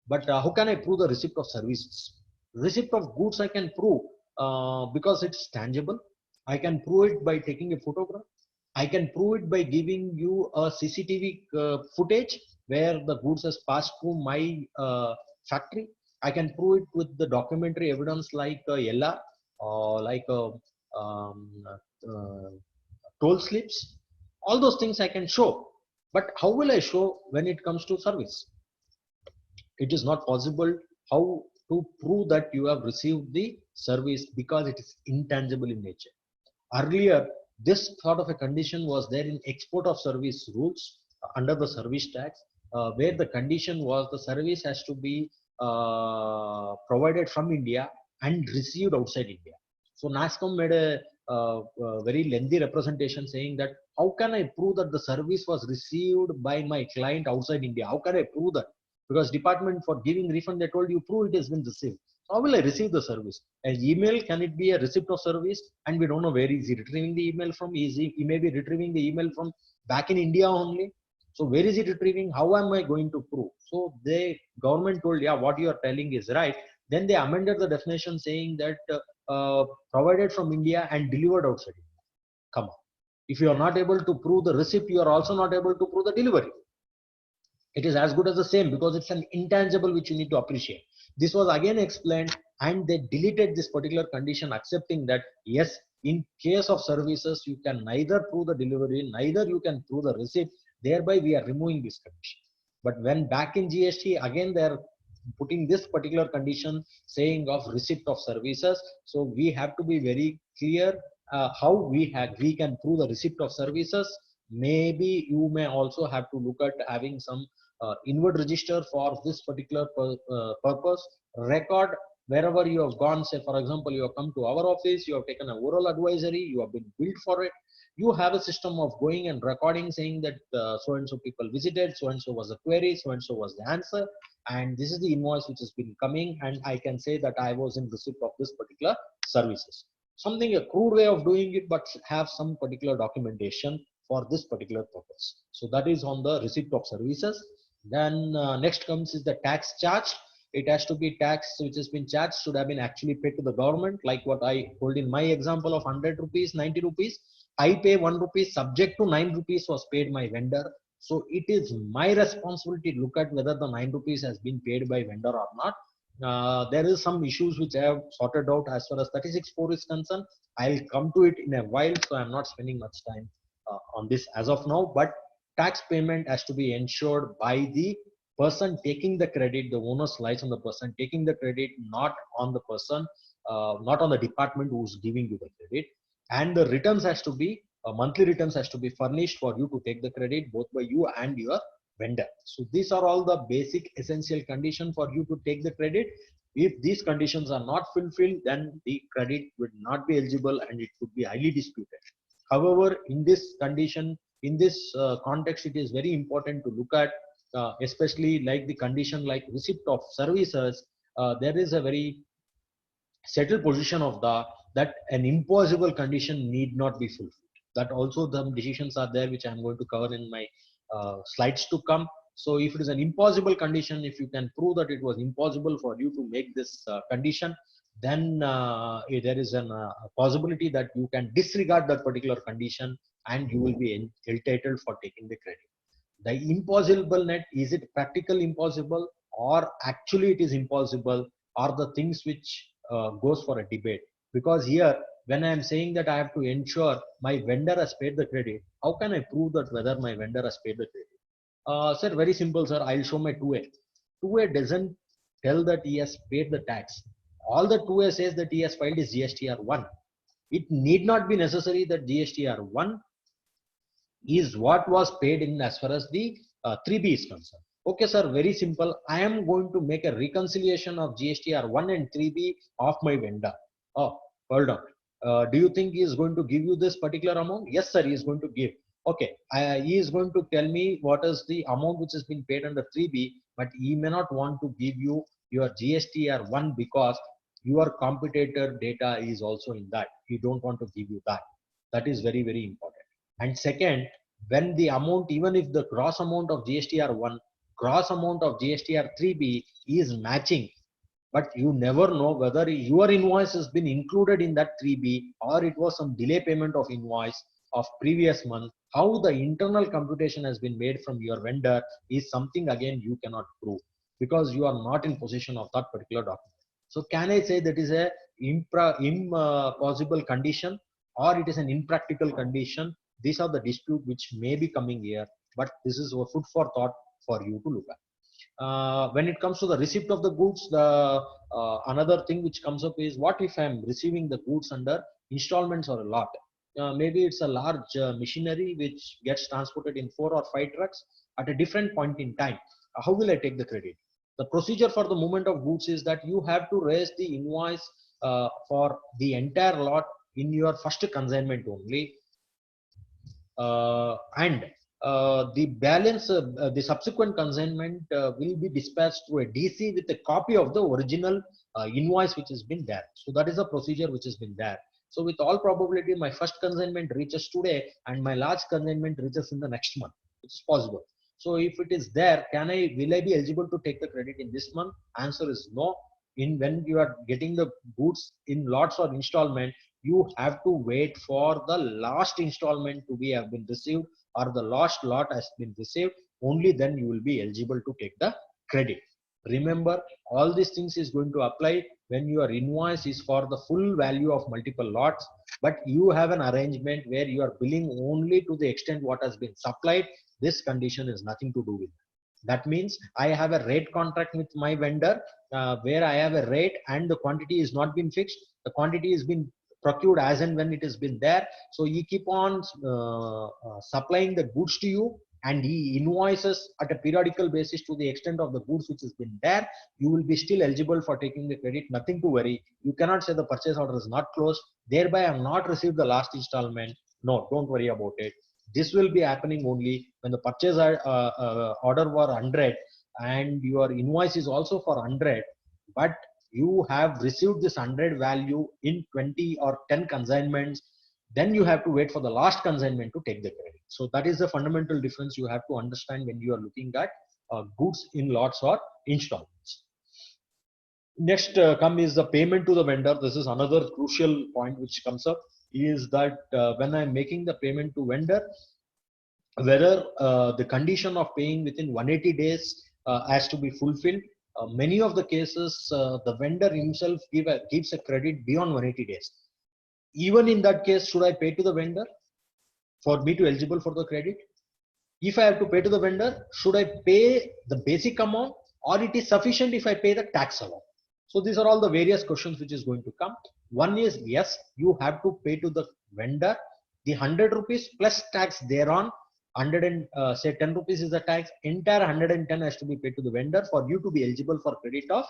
But how can I prove the receipt of services? Receipt of goods I can prove because it's tangible. I can prove it by taking a photograph. I can prove it by giving you a CCTV footage where the goods has passed through my factory. I can prove it with the documentary evidence like LR or like toll slips. All those things I can show. But how will I show when it comes to service? It is not possible. How to prove that you have received the service because it is intangible in nature. Earlier, this sort of a condition was there in export of service rules under the service tax, where the condition was the service has to be provided from India and received outside India. So NASSCOM made a very lengthy representation saying that how can I prove that the service was received by my client outside India? How can I prove that? Because department for giving refund, they told you prove it has been received. How will I receive the service? An email, can it be a receipt of service? And we don't know where is he retrieving the email from. He may be retrieving the email from back in India only. So where is it retrieving? How am I going to prove? So the government told, yeah, what you are telling is right. Then they amended the definition saying that provided from India and delivered outside India. Come on. If you are not able to prove the receipt, you are also not able to prove the delivery. It is as good as the same because it's an intangible which you need to appreciate. This was again explained and they deleted this particular condition, accepting that yes, in case of services, you can neither prove the delivery, neither you can prove the receipt. Thereby, we are removing this condition. But when back in GST, again, they are putting this particular condition saying of receipt of services. So we have to be very clear how we can prove the receipt of services. Maybe you may also have to look at having some inward register for this particular purpose. Record wherever you have gone. Say, for example, you have come to our office, you have taken an oral advisory, you have been billed for it. You have a system of going and recording saying that so and so people visited, so and so was the query, so and so was the answer, and this is the invoice which has been coming, and I can say that I was in receipt of this particular services. Something a crude way of doing it, but have some particular documentation for this particular purpose. So that is on the receipt of services. Then next comes is the tax charge. It has to be tax which has been charged should have been actually paid to the government, like what I told in my example of 100 rupees, 90 rupees. I pay 1 rupee subject to 9 rupees was paid my vendor. So it is my responsibility to look at whether the 9 rupees has been paid by vendor or not. There is some issues which I have sorted out as far as 36(4) is concerned. I'll come to it in a while, so I'm not spending much time on this as of now. But tax payment has to be ensured by the person taking the credit. The onus lies on the person taking the credit, not on the person, not on the department who's giving you the credit. And the returns has to be monthly returns has to be furnished for you to take the credit, both by you and your vendor. So these are all the basic essential conditions for you to take the credit. If these conditions are not fulfilled, then the credit would not be eligible and it could be highly disputed. However, in this condition, in this context, it is very important to look at, especially like the condition like receipt of services. There is a very settled position of that an impossible condition need not be fulfilled. That also the decisions are there, which I'm going to cover in my slides to come. So if it is an impossible condition, if you can prove that it was impossible for you to make this condition, then there is a possibility that you can disregard that particular condition and you will be entitled for taking the credit. The impossible net, is it practical impossible or actually it is impossible, are the things which goes for a debate. Because here, when I am saying that I have to ensure my vendor has paid the credit, how can I prove that whether my vendor has paid the credit? Sir, very simple, sir. I'll show my 2A. 2A doesn't tell that he has paid the tax. All the 2A says that he has filed his GSTR 1. It need not be necessary that GSTR 1 is what was paid in as far as the 3B is concerned. Okay, sir, very simple. I am going to make a reconciliation of GSTR 1 and 3B of my vendor. Oh, hold on. Do you think he is going to give you this particular amount? Yes, sir, he is going to give. Okay, he is going to tell me what is the amount which has been paid under 3B, but he may not want to give you your GSTR 1 because your competitor data is also in that. He don't want to give you that. That is very, very important. And second, when the amount, even if the gross amount of GSTR 1, gross amount of GSTR 3B is matching, but you never know whether your invoice has been included in that 3B or it was some delay payment of invoice of previous month. How the internal computation has been made from your vendor is something again you cannot prove because you are not in possession of that particular document. So can I say that is a impossible condition or it is an impractical condition? These are the dispute which may be coming here, but this is a food for thought for you to look at. When it comes to the receipt of the goods, the another thing which comes up is, what if I'm receiving the goods under installments or a lot? Maybe it's a large machinery which gets transported in 4 or 5 trucks at a different point in time. How will I take the credit? The procedure for the movement of goods is that you have to raise the invoice for the entire lot in your first consignment only, and the balance, the subsequent consignment will be dispatched to a DC with a copy of the original invoice which has been there. So that is the procedure which has been there. So with all probability, my first consignment reaches today and my last consignment reaches in the next month, which is possible. So if it is there, will I be eligible to take the credit in this month? Answer is no. When you are getting the goods in lots or installment, you have to wait for the last installment to be have been received, or the last lot has been received. Only then you will be eligible to take the credit. Remember, all these things is going to apply when your invoice is for the full value of multiple lots, but you have an arrangement where you are billing only to the extent what has been supplied. This condition is nothing to do with it. That means I have a rate contract with my vendor, where I have a rate and the quantity is not been fixed. The quantity is been procured as and when it has been there. So he keep on supplying the goods to you, and he invoices at a periodical basis to the extent of the goods which has been there. You will be still eligible for taking the credit. Nothing to worry. You cannot say the purchase order is not closed, thereby I have not received the last installment. No, don't worry about it. This will be happening only when the purchase order were 100 and your invoice is also for 100, but you have received this 100 value in 20 or 10 consignments. Then you have to wait for the last consignment to take the credit. So that is the fundamental difference you have to understand when you are looking at goods in lots or installments. Next come is the payment to the vendor. This is another crucial point which comes up, is that when I'm making the payment to vendor, whether the condition of paying within 180 days has to be fulfilled. Many of the cases, the vendor himself gives a credit beyond 180 days. Even in that case, should I pay to the vendor for me to eligible for the credit? If I have to pay to the vendor, should I pay the basic amount, or it is sufficient if I pay the tax amount? So these are all the various questions which is going to come. One is, yes, you have to pay to the vendor the 100 rupees plus tax thereon. 100 and say 10 rupees is the tax. Entire 110 has to be paid to the vendor for you to be eligible for credit of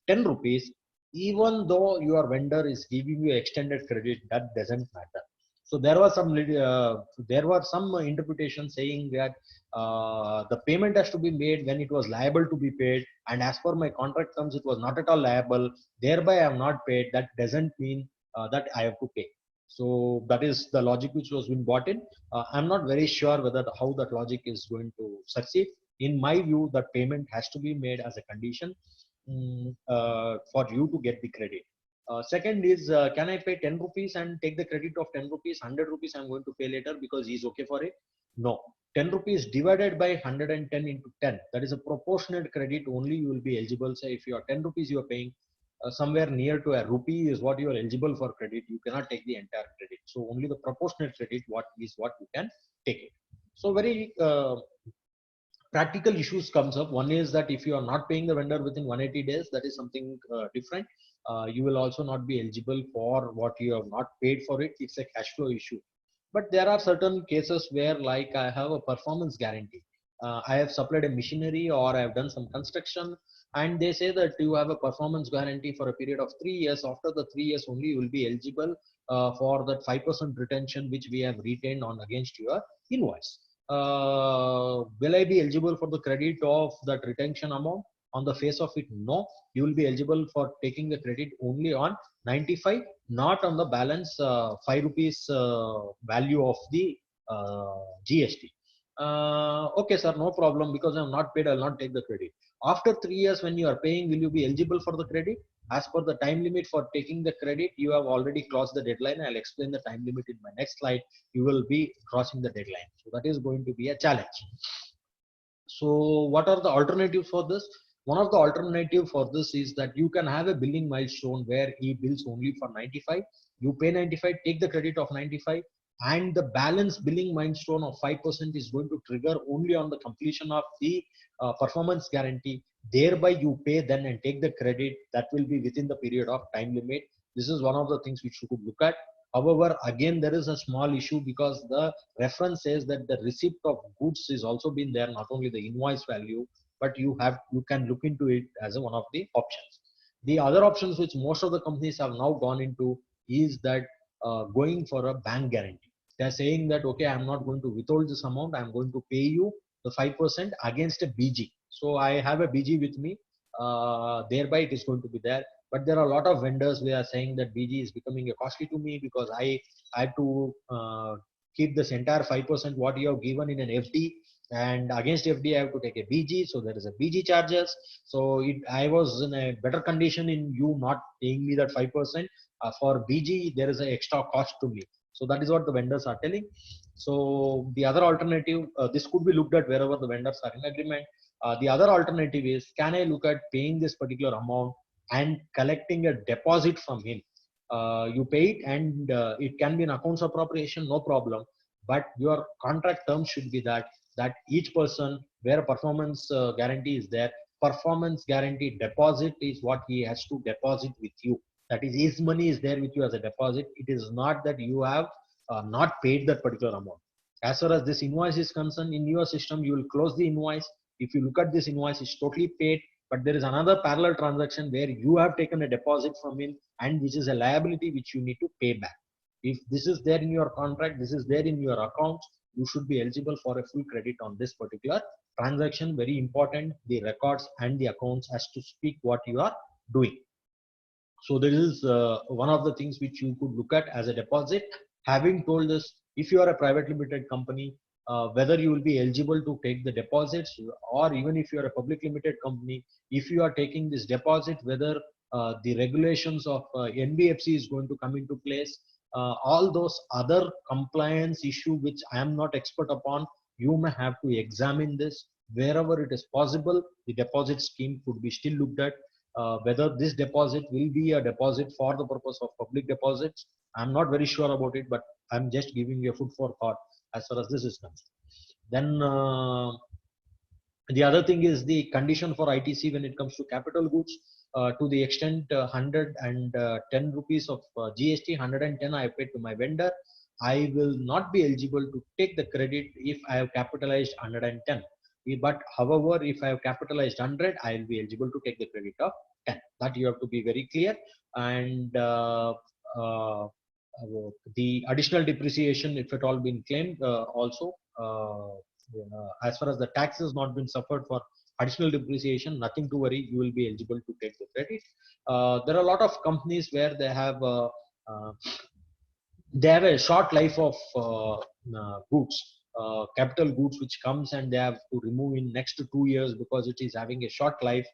10 rupees. Even though your vendor is giving you extended credit, that doesn't matter. So there was some interpretation saying that the payment has to be made when it was liable to be paid, and as per my contract terms, it was not at all liable. Thereby, I have not paid. That doesn't mean that I have to pay. So that is the logic which was been brought in. I'm not very sure whether how that logic is going to succeed. In my view, that payment has to be made as a condition for you to get the credit. Second is, can I pay 10 rupees and take the credit of 10 rupees? 100 rupees I'm going to pay later because he's okay for it? No. 10 rupees divided by 110 into 10. That is a proportionate credit. Only you will be eligible. Say if you are 10 rupees you are paying, somewhere near to a rupee is what you are eligible for credit. You cannot take the entire credit. So only the proportionate credit what you can take it. So very practical issues comes up. One is that if you are not paying the vendor within 180 days, that is something different. You will also not be eligible for what you have not paid for it. It's a cash flow issue. But there are certain cases where, like, I have a performance guarantee. I have supplied a machinery or I have done some construction, and they say that you have a performance guarantee for a period of 3 years. After the 3 years only, you will be eligible for that 5% retention which we have retained on against your invoice. Will I be eligible for the credit of that retention amount? On the face of it, no. You will be eligible for taking the credit only on 95, not on the balance 5 rupees value of the GST. Okay, sir, no problem, because I am not paid, I will not take the credit. After 3 years, when you are paying, will you be eligible for the credit? As per the time limit for taking the credit, you have already crossed the deadline. I'll explain the time limit in my next slide. You will be crossing the deadline. So that is going to be a challenge. So what are the alternatives for this? One of the alternative for this is that you can have a billing milestone where he bills only for 95. You pay 95, take the credit of 95. and the balance billing milestone of 5% is going to trigger only on the completion of the performance guarantee. Thereby you pay then and take the credit that will be within the period of time limit. This is one of the things which you could look at. However, again, there is a small issue because the reference says that the receipt of goods is also been there, not only the invoice value, but you can look into it as one of the options. The other options which most of the companies have now gone into is that going for a bank guarantee. They're saying that, okay, I'm not going to withhold this amount. I'm going to pay you the 5% against a BG. So I have a BG with me. Thereby it is going to be there. But there are a lot of vendors who are saying that BG is becoming a costly to me because I have to keep this entire 5% what you have given in an FD, and against FD I have to take a BG. So there is a BG charges. So I was in a better condition in you not paying me that 5%. For BG, there is an extra cost to me. So that is what the vendors are telling. So the other alternative, this could be looked at wherever the vendors are in agreement. The other alternative is, can I look at paying this particular amount and collecting a deposit from him? You pay it and it can be an accounts appropriation, no problem. But your contract terms should be that each person where a performance guarantee is there, performance guarantee deposit is what he has to deposit with you. That is, his money is there with you as a deposit. It is not that you have not paid that particular amount. As far as this invoice is concerned, in your system, you will close the invoice. If you look at this invoice, it's totally paid, but there is another parallel transaction where you have taken a deposit from him, and which is a liability which you need to pay back. If this is there in your contract, this is there in your account, you should be eligible for a full credit on this particular transaction. Very important, the records and the accounts has to speak what you are doing. So this is one of the things which you could look at as a deposit. Having told this, if you are a private limited company, whether you will be eligible to take the deposits, or even if you are a public limited company, if you are taking this deposit, whether the regulations of NBFC is going to come into place, all those other compliance issue which I am not expert upon, you may have to examine this. Wherever it is possible, the deposit scheme could be still looked at. Whether this deposit will be a deposit for the purpose of public deposits, I'm not very sure about it, but I'm just giving you a food for thought as far as this is concerned. Then the other thing is the condition for ITC when it comes to capital goods. To the extent 110 rupees of GST, 110 I paid to my vendor, I will not be eligible to take the credit if I have capitalized 110. But however, if I have capitalized 100, I will be eligible to take the credit of 10. That you have to be very clear. And the additional depreciation, if at all been claimed, also as far as the tax has not been suffered for additional depreciation, nothing to worry, you will be eligible to take the credit. There are a lot of companies where they have a short life of goods, capital goods, which comes and they have to remove in next 2 years because it is having a short life.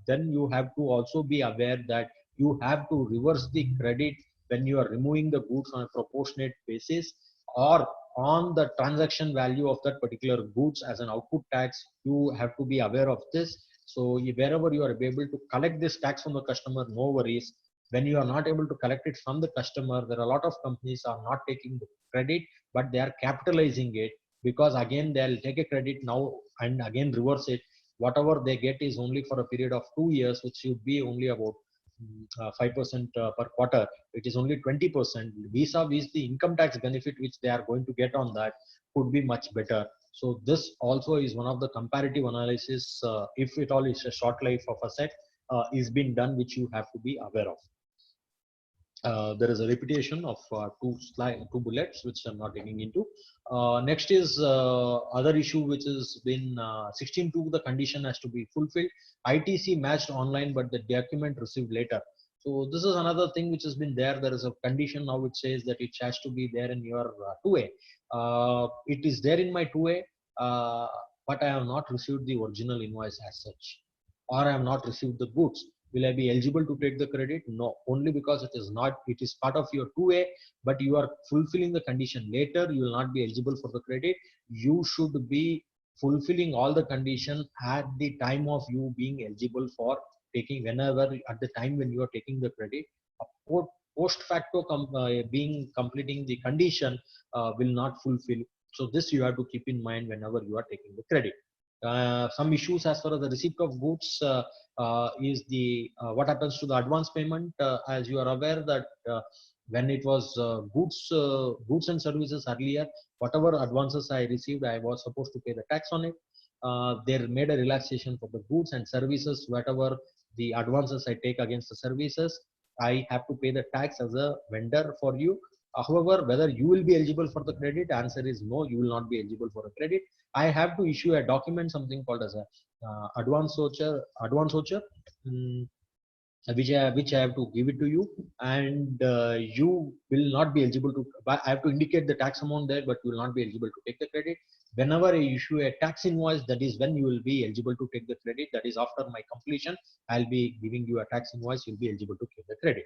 Then you have to also be aware that you have to reverse the credit when you are removing the goods on a proportionate basis, or on the transaction value of that particular goods as an output tax. You have to be aware of this. So wherever you are able to collect this tax from the customer, no worries. When you are not able to collect it from the customer, there are a lot of companies are not taking the credit, but they are capitalizing it, because again they'll take a credit now and again reverse it. Whatever they get is only for a period of 2 years, which should be only about 5% per quarter. It is only 20%. Vis-a-vis the income tax benefit which they are going to get on that could be much better. So this also is one of the comparative analysis, if it all is a short life of asset, is being done, which you have to be aware of. There is a repetition of two bullets which I'm not getting into. Next is other issue which has been 16.2, the condition has to be fulfilled. ITC matched online, but the document received later. So this is another thing which has been there. There is a condition now which says that it has to be there in your 2A. It is there in my 2A, but I have not received the original invoice as such, or I have not received the goods. Will I be eligible to take the credit? No, only because it is not, it is part of your 2A, but you are fulfilling the condition later, you will not be eligible for the credit. You should be fulfilling all the conditions at the time of you being eligible for taking, whenever at the time when you are taking the credit. post facto being completing the condition will not fulfill. So this you have to keep in mind whenever you are taking the credit. Some issues as far as the receipt of goods is the what happens to the advance payment. As you are aware that when it was goods and services earlier, whatever advances I received, I was supposed to pay the tax on it. They made a relaxation for the goods and services. Whatever the advances I take against the services, I have to pay the tax as a vendor for you. However, whether you will be eligible for the credit, answer is no, you will not be eligible for a credit. I have to issue a document, something called as a advance voucher, mm, which I have to give it to you, and you will not be eligible to. I have to indicate the tax amount there, but you will not be eligible to take the credit. Whenever I issue a tax invoice, that is when you will be eligible to take the credit. That is after my completion, I'll be giving you a tax invoice. You'll be eligible to take the credit.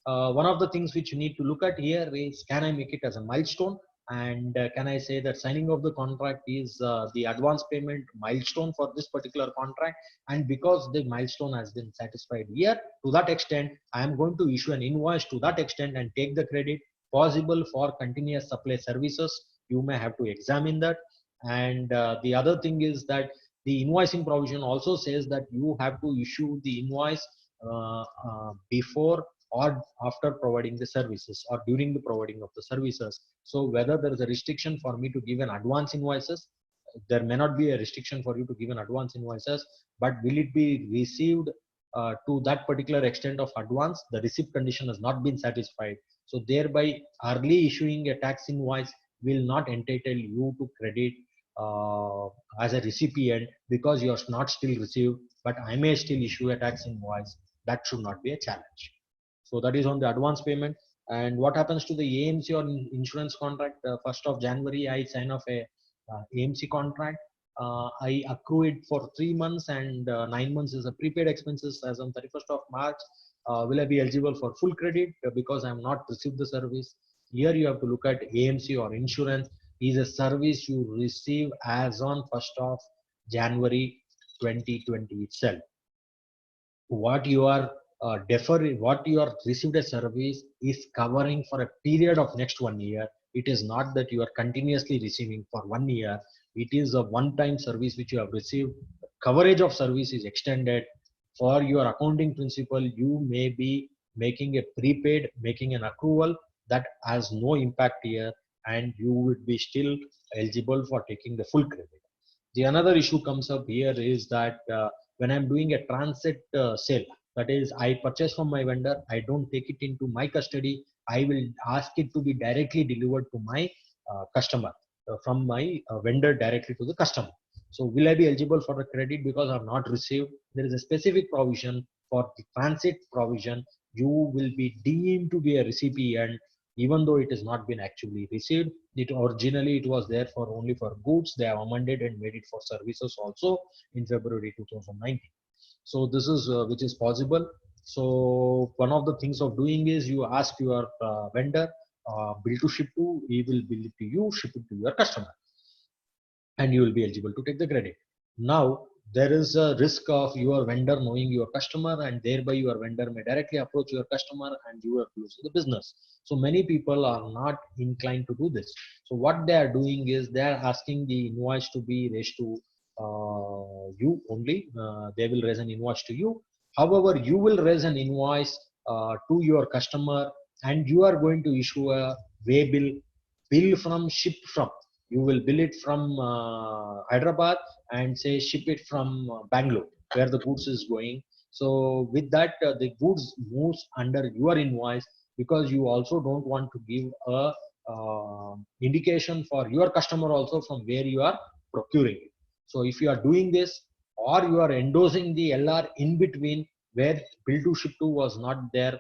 One of the things which you need to look at here is, can I make it as a milestone? And can I say that signing of the contract is the advance payment milestone for this particular contract? And because the milestone has been satisfied here, to that extent, I am going to issue an invoice to that extent and take the credit. Possible for continuous supply services, you may have to examine that. And the other thing is that the invoicing provision also says that you have to issue the invoice before or after providing the services or during the providing of the services. So whether there is a restriction for me to give an advance invoices, there may not be a restriction for you to give an advance invoices, but will it be received to that particular extent of advance? The receipt condition has not been satisfied. So thereby early issuing a tax invoice will not entitle you to credit as a recipient, because you are not still received, but I may still issue a tax invoice. That should not be a challenge. So that is on the advance payment. And what happens to the AMC or insurance contract? 1st of January, I sign off a AMC contract. I accrue it for 3 months, and 9 months is a prepaid expenses. As on 31st of March, will I be eligible for full credit because I am not received the service? Here you have to look at AMC or insurance is a service you receive as on 1st of January 2020 itself. What you are what you are received a service is covering for a period of next 1 year. It is not that you are continuously receiving for 1 year. It is a one-time service which you have received. Coverage of service is extended. For your accounting principle, you may be making a prepaid, making an accrual that has no impact here, and you would be still eligible for taking the full credit. The another issue comes up here is that when I'm doing a transit sale, that is, I purchase from my vendor, I don't take it into my custody. I will ask it to be directly delivered to my customer, from my vendor directly to the customer. So will I be eligible for the credit because I've not received? There is a specific provision for the transit provision. You will be deemed to be a recipient even though it has not been actually received. It originally it was there for only for goods. They have amended and made it for services also in February 2019. So this is which is possible. So one of the things of doing is you ask your vendor, bill to ship to, he will bill it to you, ship it to your customer, and you will be eligible to take the credit. Now there is a risk of your vendor knowing your customer, and thereby your vendor may directly approach your customer and you are losing the business. So many people are not inclined to do this. So what they are doing is they are asking the invoice to be raised to you only. They will raise an invoice to you. However, you will raise an invoice to your customer, and you are going to issue a way bill from ship from. You will bill it from Hyderabad and say ship it from Bangalore, where the goods is going. So with that, the goods moves under your invoice, because you also don't want to give a indication for your customer also from where you are procuring it. So if you are doing this, or you are endorsing the LR in between where bill to ship to was not there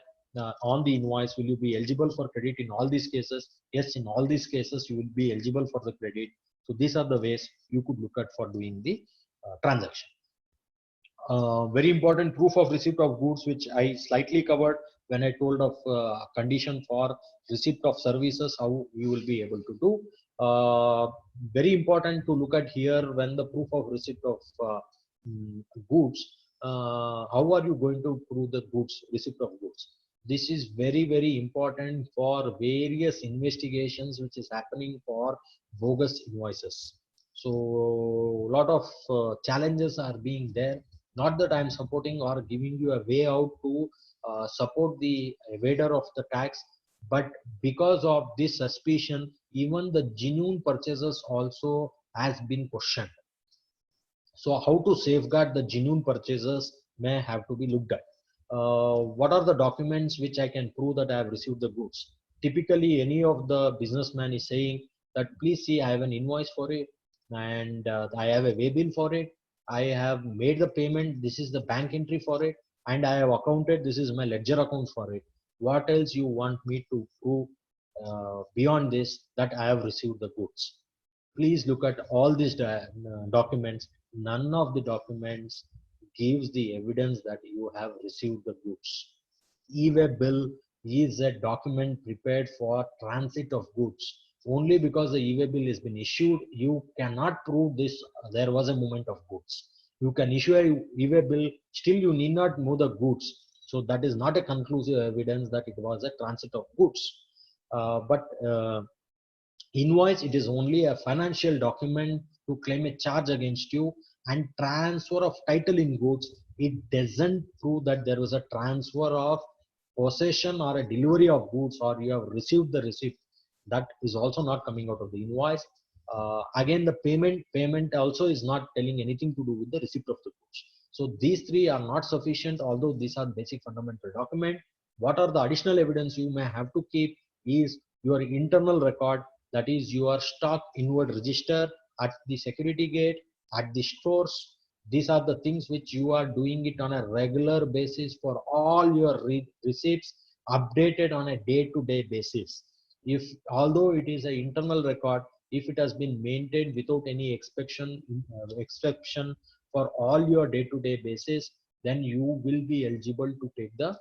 on the invoice, will you be eligible for credit in all these cases? Yes, in all these cases you will be eligible for the credit. So these are the ways you could look at for doing the transaction. Very important proof of receipt of goods, which I slightly covered when I told of condition for receipt of services, how you will be able to do. Very important to look at here when the proof of receipt of goods, how are you going to prove the goods, receipt of goods? This is very important for various investigations which is happening for bogus invoices. So a lot of challenges are being there. Not that I am supporting or giving you a way out to support the evader of the tax, but because of this suspicion, even the genuine purchases also has been questioned. So how to safeguard the genuine purchases may have to be looked at. What are the documents which I can prove that I have received the goods? Typically, any of the businessman is saying that please see, I have an invoice for it, and I have a way bill for it. I have made the payment. This is the bank entry for it, and I have accounted. This is my ledger account for it. What else you want me to prove beyond this that I have received the goods? Please look at all these documents. None of the documents gives the evidence that you have received the goods. E-way bill is a document prepared for transit of goods. Only because the e-way bill has been issued, you cannot prove this there was a movement of goods. You can issue a e-way bill, still you need not move the goods. So that is not a conclusive evidence that it was a transit of goods. But invoice, it is only a financial document to claim a charge against you, and transfer of title in goods, it doesn't prove that there was a transfer of possession or a delivery of goods or you have received the receipt. That is also not coming out of the invoice. Again, the payment also is not telling anything to do with the receipt of the goods. So these three are not sufficient, although these are basic fundamental document. What are the additional evidence you may have to keep is your internal record, that is your stock inward register at the security gate, at the stores. These are the things which you are doing it on a regular basis for all your receipts, updated on a day-to-day basis. If although it is an internal record, if it has been maintained without any exception for all your day-to-day basis, then you will be eligible to take the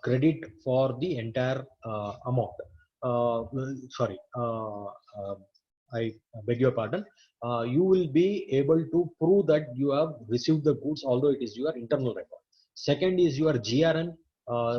credit for the entire amount. Sorry, I beg your pardon. You will be able to prove that you have received the goods, although it is your internal record. Second is your GRN,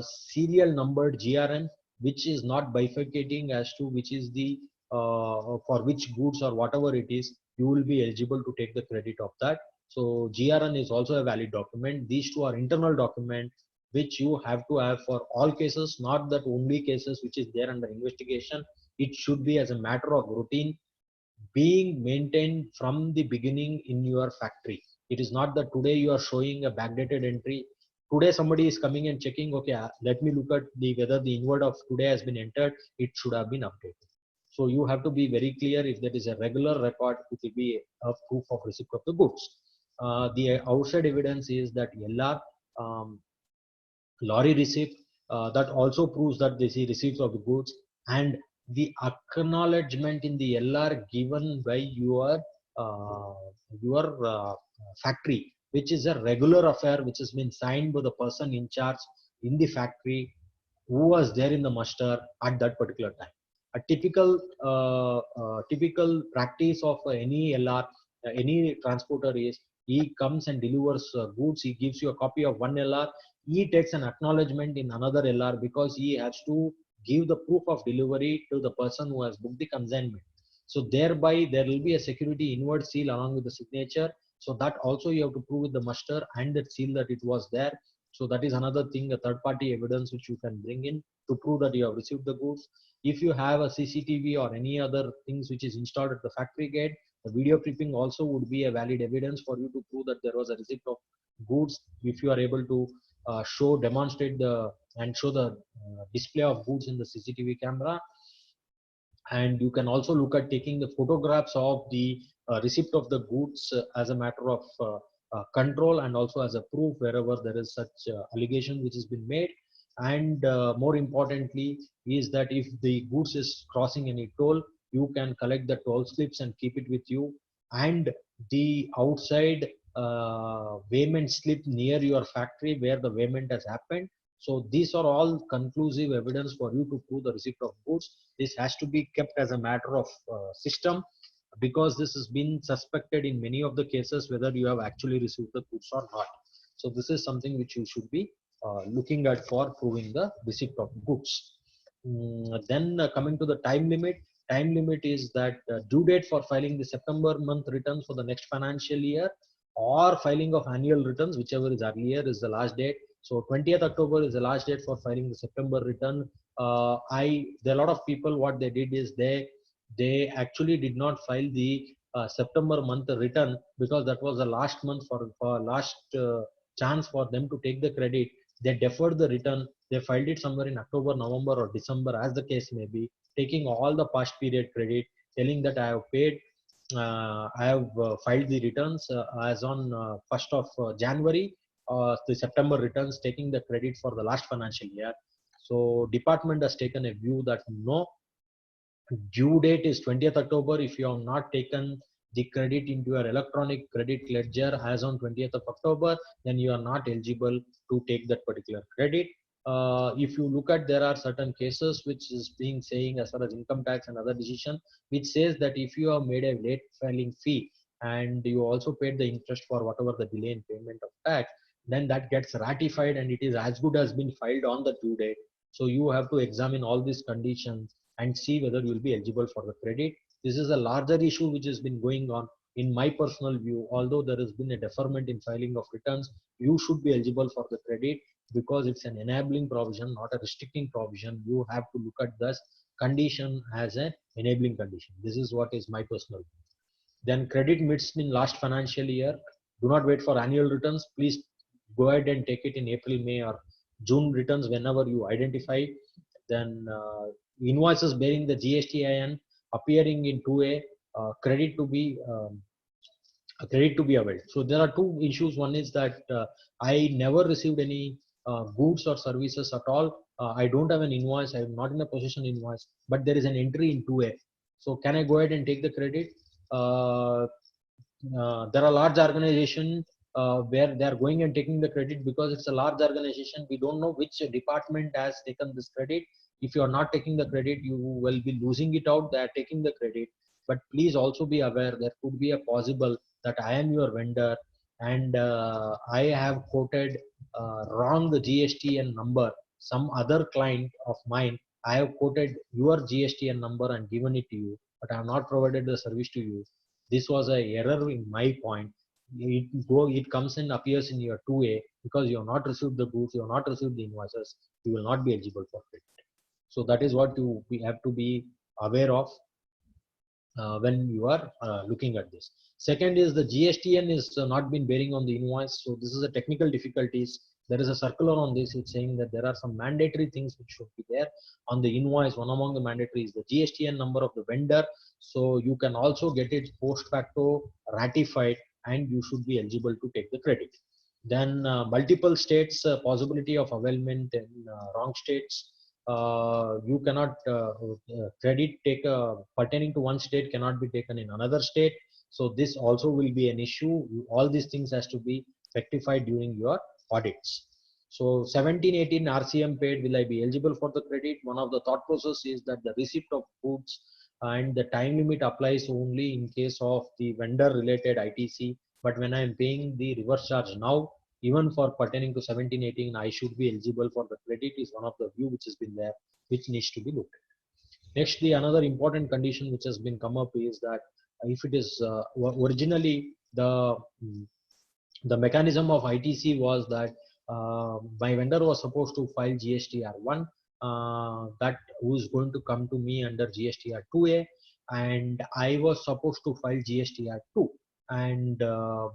serial numbered GRN, which is not bifurcating as to which is the for which goods or whatever it is, you will be eligible to take the credit of that. So GRN is also a valid document. These two are internal document which you have to have for all cases, not that only cases which is there under investigation. It should be as a matter of routine being maintained from the beginning in your factory. It is not that today you are showing a backdated entry. Today somebody is coming and checking, okay, let me look at the whether the inward of today has been entered, it should have been updated. So you have to be very clear. If there is a regular record, it will be a proof of receipt of the goods. The outside evidence is that LR, lorry receipt, that also proves that this is receipts of the goods, and the acknowledgement in the LR given by your factory, which is a regular affair, which has been signed by the person in charge in the factory who was there in the muster at that particular time. A typical practice of any LR, any transporter is he comes and delivers goods. He gives you a copy of one LR. He takes an acknowledgement in another LR because he has to give the proof of delivery to the person who has booked the consignment. So thereby there will be a security inward seal along with the signature. So that also you have to prove with the muster and that seal that it was there. So that is another thing, a third party evidence which you can bring in to prove that you have received the goods. If you have a CCTV or any other things which is installed at the factory gate, the video clipping also would be a valid evidence for you to prove that there was a receipt of goods. If you are able to demonstrate and show the display of goods in the CCTV camera, and you can also look at taking the photographs of the receipt of the goods as a matter of control and also as a proof wherever there is such allegation which has been made. And more importantly is that if the goods is crossing any toll, you can collect the toll slips and keep it with you, and the outside weighment slip near your factory where the weighment has happened. So these are all conclusive evidence for you to prove the receipt of goods. This has to be kept as a matter of system, because this has been suspected in many of the cases whether you have actually received the goods or not. So this is something which you should be looking at for proving the receipt of goods. Then coming to the time limit is that due date for filing the September month returns for the next financial year or filing of annual returns, whichever is earlier, is the last date. So 20th October is the last date for filing the September return. There are a lot of people, what they did is they actually did not file the September month return because that was the last month for last chance for them to take the credit. They deferred the return. They filed it somewhere in October, November, or December, as the case may be, taking all the past period credit, telling that I have paid, I have filed the returns as on 1st of January, the September returns, taking the credit for the last financial year. So department has taken a view that no, due date is 20th October. If you have not taken the credit into your electronic credit ledger as on 20th of October, then you are not eligible to take that particular credit. If you look at, there are certain cases which is being saying as far as income tax and other decision, which says that if you have made a late filing fee and you also paid the interest for whatever the delay in payment of tax, then that gets ratified and it is as good as been filed on the due date. So you have to examine all these conditions and see whether you will be eligible for the credit. This is a larger issue which has been going on. In my personal view, although there has been a deferment in filing of returns, you should be eligible for the credit because it's an enabling provision, not a restricting provision. You have to look at this condition as an enabling condition. This is what is my personal view. Then credit missed in last financial year. Do not wait for annual returns. Please go ahead and take it in April, May, or June returns whenever you identify. Then invoices bearing the GSTIN appearing in 2A, credit to be availed. So there are two issues. One is that I never received any goods or services at all. I don't have an invoice. I am not in a possession invoice, but there is an entry in 2A. So can I go ahead and take the credit? There are large organizations where they are going and taking the credit because it's a large organization. We don't know which department has taken this credit. If you are not taking the credit, you will be losing it out. They are taking the credit. But please also be aware there could be a possible that I am your vendor and I have quoted wrong the GSTN number. Some other client of mine, I have quoted your GSTN number and given it to you, but I have not provided the service to you. This was an error in my point. It comes and appears in your 2A because you have not received the goods, you have not received the invoices, you will not be eligible for credit. So that is what we have to be aware of when you are looking at this. Second is the GSTN is not been bearing on the invoice. So this is a technical difficulties. There is a circular on this. It's saying that there are some mandatory things which should be there on the invoice. One among the mandatory is the GSTN number of the vendor. So you can also get it post facto ratified and you should be eligible to take the credit. Then multiple states possibility of availment in wrong states. You cannot credit pertaining to one state cannot be taken in another state. So this also will be an issue. All these things has to be rectified during your audits. So 1718 RCM paid, will I be eligible for the credit? One of the thought process is that the receipt of goods and the time limit applies only in case of the vendor related ITC. But when I am paying the reverse charge now, even for pertaining to 1718, I should be eligible for the credit is one of the view which has been there, which needs to be looked at. Next, the another important condition which has been come up is that if it is originally the mechanism of ITC was that my vendor was supposed to file GSTR1 that was going to come to me under GSTR2A, and I was supposed to file GSTR2. And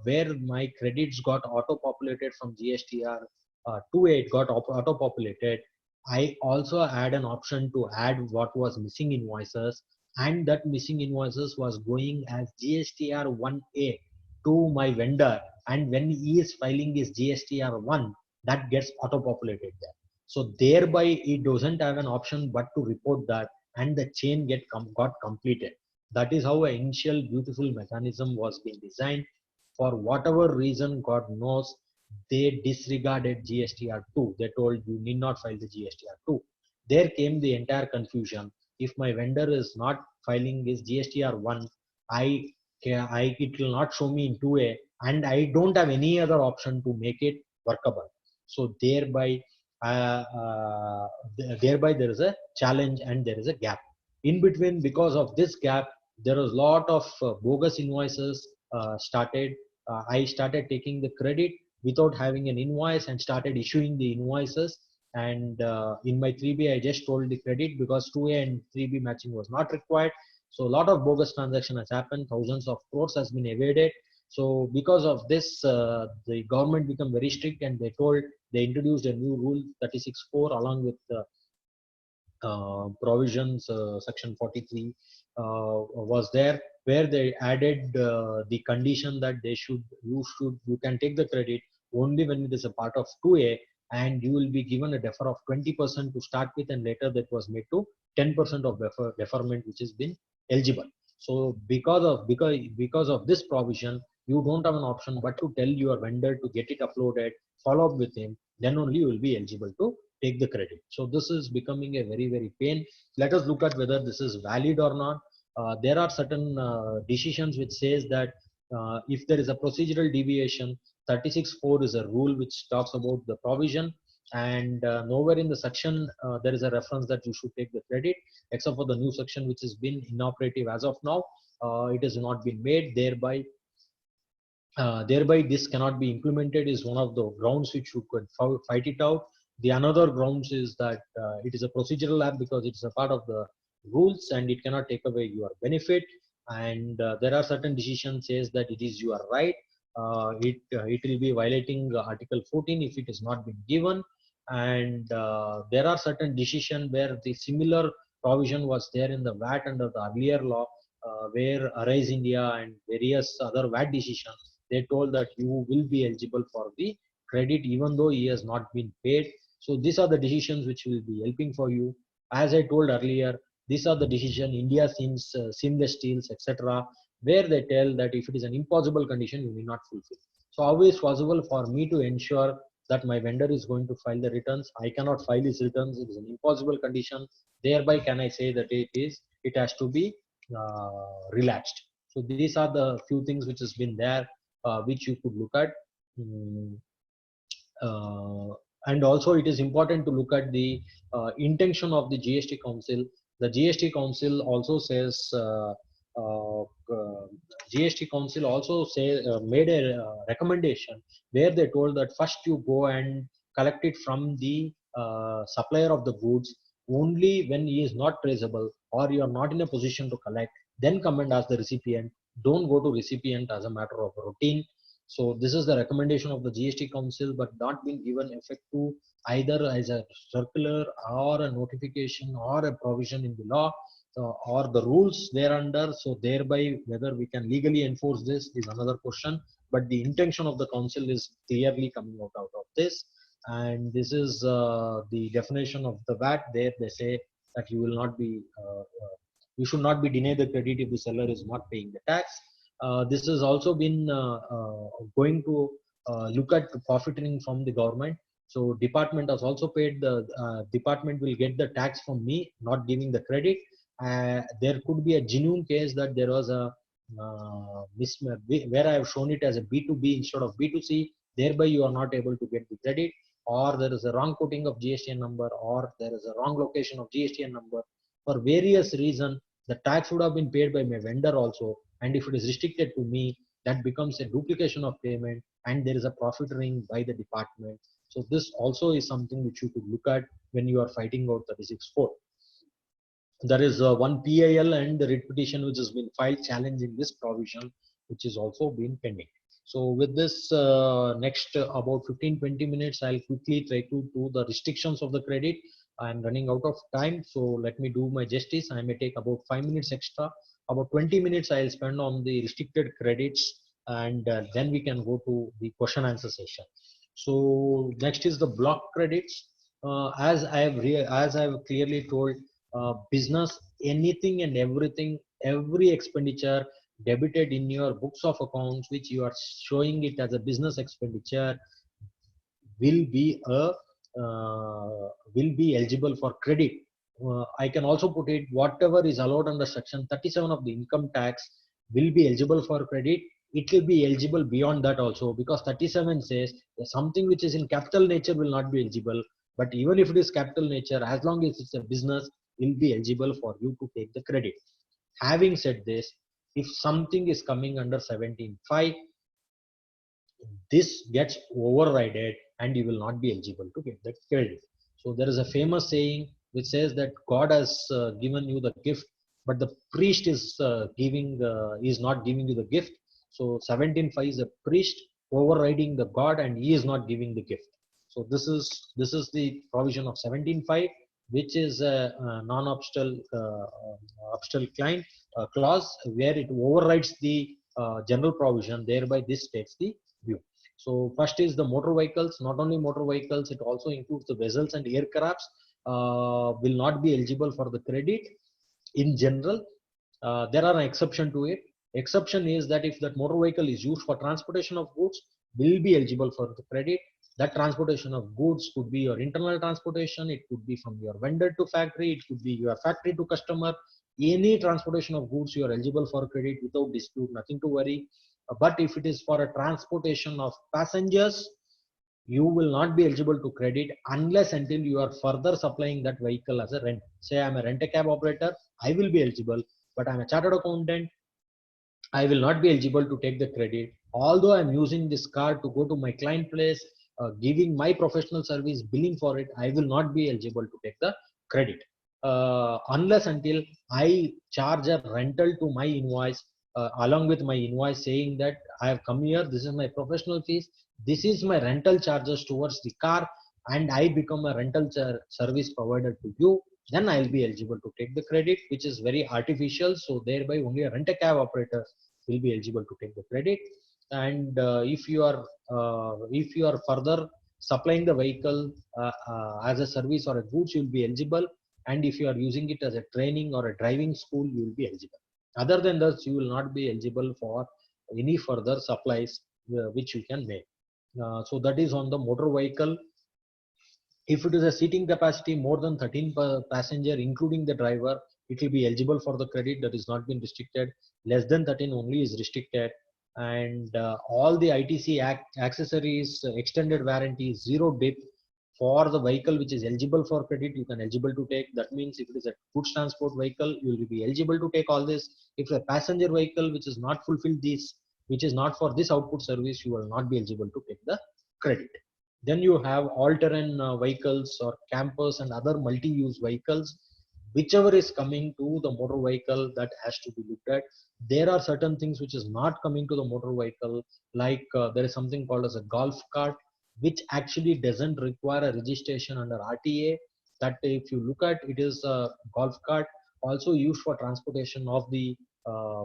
where my credits got auto-populated from GSTR2A, it got auto-populated. I also had an option to add what was missing invoices, and that missing invoices was going as GSTR1A to my vendor, and when he is filing his GSTR1, that gets auto-populated there. So thereby it doesn't have an option but to report that, and the chain got completed. That is how an initial beautiful mechanism was being designed. For whatever reason, God knows, they disregarded GSTR2. They told you need not file the GSTR2. There came the entire confusion. If my vendor is not filing his GSTR1, it will not show me in 2A, and I don't have any other option to make it workable. So thereby, thereby there is a challenge and there is a gap. In between, because of this gap, there was a lot of bogus invoices started. I started taking the credit without having an invoice and started issuing the invoices. And in my 3B, I just told the credit because 2A and 3B matching was not required. So a lot of bogus transaction has happened. Thousands of crores has been evaded. So because of this, the government become very strict and they introduced a new rule 36(4) along with provisions, section 43 was there, where they added the condition that you can take the credit only when it is a part of 2A, and you will be given a defer of 20% to start with, and later that was made to 10% of deferment, which has been eligible. So because of this provision, you don't have an option but to tell your vendor to get it uploaded, follow up with him, then only you will be eligible to take the credit. So this is becoming a very, very pain. Let us look at whether this is valid or not. There are certain decisions which says that if there is a procedural deviation, 36(4) is a rule which talks about the provision, and nowhere in the section there is a reference that you should take the credit, except for the new section which has been inoperative as of now. It has not been made, thereby this cannot be implemented is one of the grounds which you could fight it out. The another grounds is that it is a procedural app because it's a part of the rules and it cannot take away your benefit. And there are certain decisions says that it is your right. It will be violating Article 14 if it has not been given. And there are certain decisions where the similar provision was there in the VAT under the earlier law, where Arise India and various other VAT decisions, they told that you will be eligible for the credit even though he has not been paid. So these are the decisions which will be helping for you. As I told earlier, these are the decision India seems seamless deals, etc., where they tell that if it is an impossible condition, you will not fulfill. So how is possible for me to ensure that my vendor is going to file the returns? I cannot file his returns. It is an impossible condition. Thereby, can I say that it has to be relaxed? So these are the few things which has been there, which you could look at. Mm, and also it is important to look at the intention of the GST Council. The GST Council also says GST Council also made a recommendation where they told that first you go and collect it from the supplier of the goods. Only when he is not traceable or you are not in a position to collect, then come and ask the recipient. Don't go to recipient as a matter of routine. So this is the recommendation of the GST Council, but not been given effect to either as a circular or a notification or a provision in the law or the rules thereunder. So thereby whether we can legally enforce this is another question. But the intention of the council is clearly coming out of this. And this is the definition of the VAT. There they say that you will not be, you should not be denied the credit if the seller is not paying the tax. This has also been going to look at profiting from the government. So department has also paid the department will get the tax from me, not giving the credit. There could be a genuine case that there was a where I have shown it as a B2B instead of B2C. Thereby you are not able to get the credit, or there is a wrong putting of GSTN number, or there is a wrong location of GSTN number. For various reasons, the tax would have been paid by my vendor also, and if it is restricted to me, that becomes a duplication of payment and there is a profiteering by the department. So this also is something which you could look at when you are fighting out 36(4). There is one PIL and the writ petition which has been filed challenging this provision, which is also been pending. So with this next about 15-20 minutes, I'll quickly try to do the restrictions of the credit. I'm running out of time, so let me do my justice. I may take about 5 minutes extra. About 20 minutes I'll spend on the restricted credits, and then we can go to the question answer session. So next is the block credits. As I have clearly told, business, anything and everything, every expenditure debited in your books of accounts which you are showing it as a business expenditure will be eligible for credit. I can also put it, whatever is allowed under section 37 of the income tax will be eligible for credit, it will be eligible beyond that also, because 37 says that something which is in capital nature will not be eligible. But even if it is capital nature, as long as it's a business, will be eligible for you to take the credit. Having said this, if something is coming under 17.5, this gets overridden and you will not be eligible to get that credit. So there is a famous saying which says that God has given you the gift, but the priest is not giving you the gift. So 17.5 is a priest overriding the God, and he is not giving the gift. So this is the provision of 17.5, which is a non-obstacle client clause, where it overrides the general provision. Thereby, this states the view. So first is the motor vehicles. Not only motor vehicles, it also includes the vessels and aircrafts will not be eligible for the credit in general. There are an exception to it. Exception is that if that motor vehicle is used for transportation of goods, will be eligible for the credit. That transportation of goods could be your internal transportation, it could be from your vendor to factory, it could be your factory to customer. Any transportation of goods, you are eligible for credit without dispute, nothing to worry. But if it is for a transportation of passengers, you will not be eligible to credit unless until you are further supplying that vehicle as a rent. Say I'm a rent-a-cab operator, I will be eligible, but I'm a chartered accountant, I will not be eligible to take the credit. Although I'm using this card to go to my client place, giving my professional service, billing for it, I will not be eligible to take the credit. Unless until I charge a rental to my invoice, along with my invoice saying that I have come here, this is my professional fees, this is my rental charges towards the car, and I become a rental service provider to you, then I'll be eligible to take the credit, which is very artificial. So thereby only a rent-a-cab operator will be eligible to take the credit. And if you are further supplying the vehicle as a service or a goods, you will be eligible. And if you are using it as a training or a driving school, you will be eligible. Other than that, you will not be eligible for any further supplies which you can make. So that is on the motor vehicle. If it is a seating capacity more than 13 per passenger, including the driver, it will be eligible for the credit. That is not been restricted. Less than 13 only is restricted. And all the ITC accessories, extended warranty, zero dip for the vehicle which is eligible for credit, you can eligible to take. That means if it is a goods transport vehicle, you will be eligible to take all this. If a passenger vehicle which is not fulfilled this, which is not for this output service, you will not be eligible to take the credit. Then you have all-terrain vehicles or campers and other multi-use vehicles. Whichever is coming to the motor vehicle, that has to be looked at. There are certain things which is not coming to the motor vehicle, like there is something called as a golf cart, which actually doesn't require a registration under RTA. That if you look at, it is a golf cart also used for transportation of the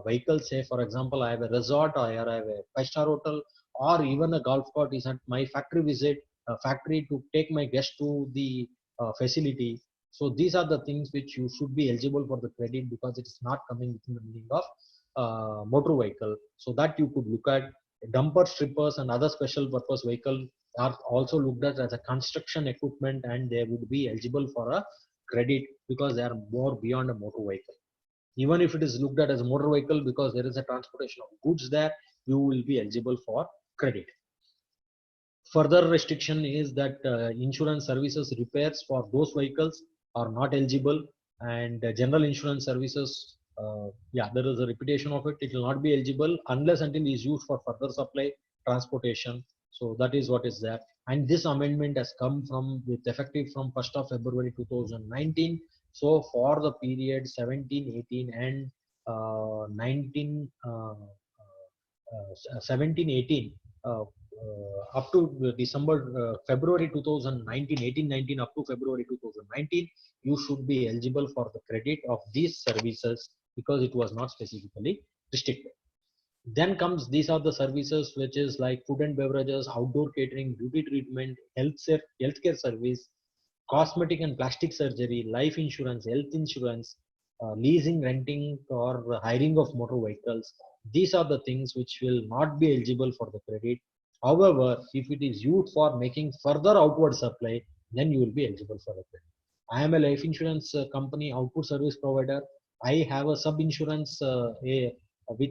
vehicle. Say for example, I have a resort, or I have a 5-star hotel, or even a golf cart is at my factory visit, factory to take my guest to the facility. So these are the things which you should be eligible for the credit, because it is not coming within the meaning of motor vehicle. So that you could look at. Dumper strippers and other special purpose vehicle are also looked at as a construction equipment, and they would be eligible for a credit because they are more beyond a motor vehicle. Even if it is looked at as a motor vehicle, because there is a transportation of goods there, you will be eligible for credit. Further restriction is that insurance services repairs for those vehicles are not eligible, and general insurance services, there is a repetition of it. It will not be eligible unless until it is used for further supply transportation. So that is what is there. And this amendment has come from with effective from 1st of February 2019. So for the period 17, 18 and 19, 17, 18. Up to February 2019, 18, 19 up to February 2019, you should be eligible for the credit of these services because it was not specifically restricted. Then comes, these are the services which is like food and beverages, outdoor catering, beauty treatment, healthcare service, cosmetic and plastic surgery, life insurance, health insurance, leasing, renting or hiring of motor vehicles. These are the things which will not be eligible for the credit. However, if it is used for making further outward supply, then you will be eligible for the credit. I am a life insurance company output service provider. I have a sub insurance with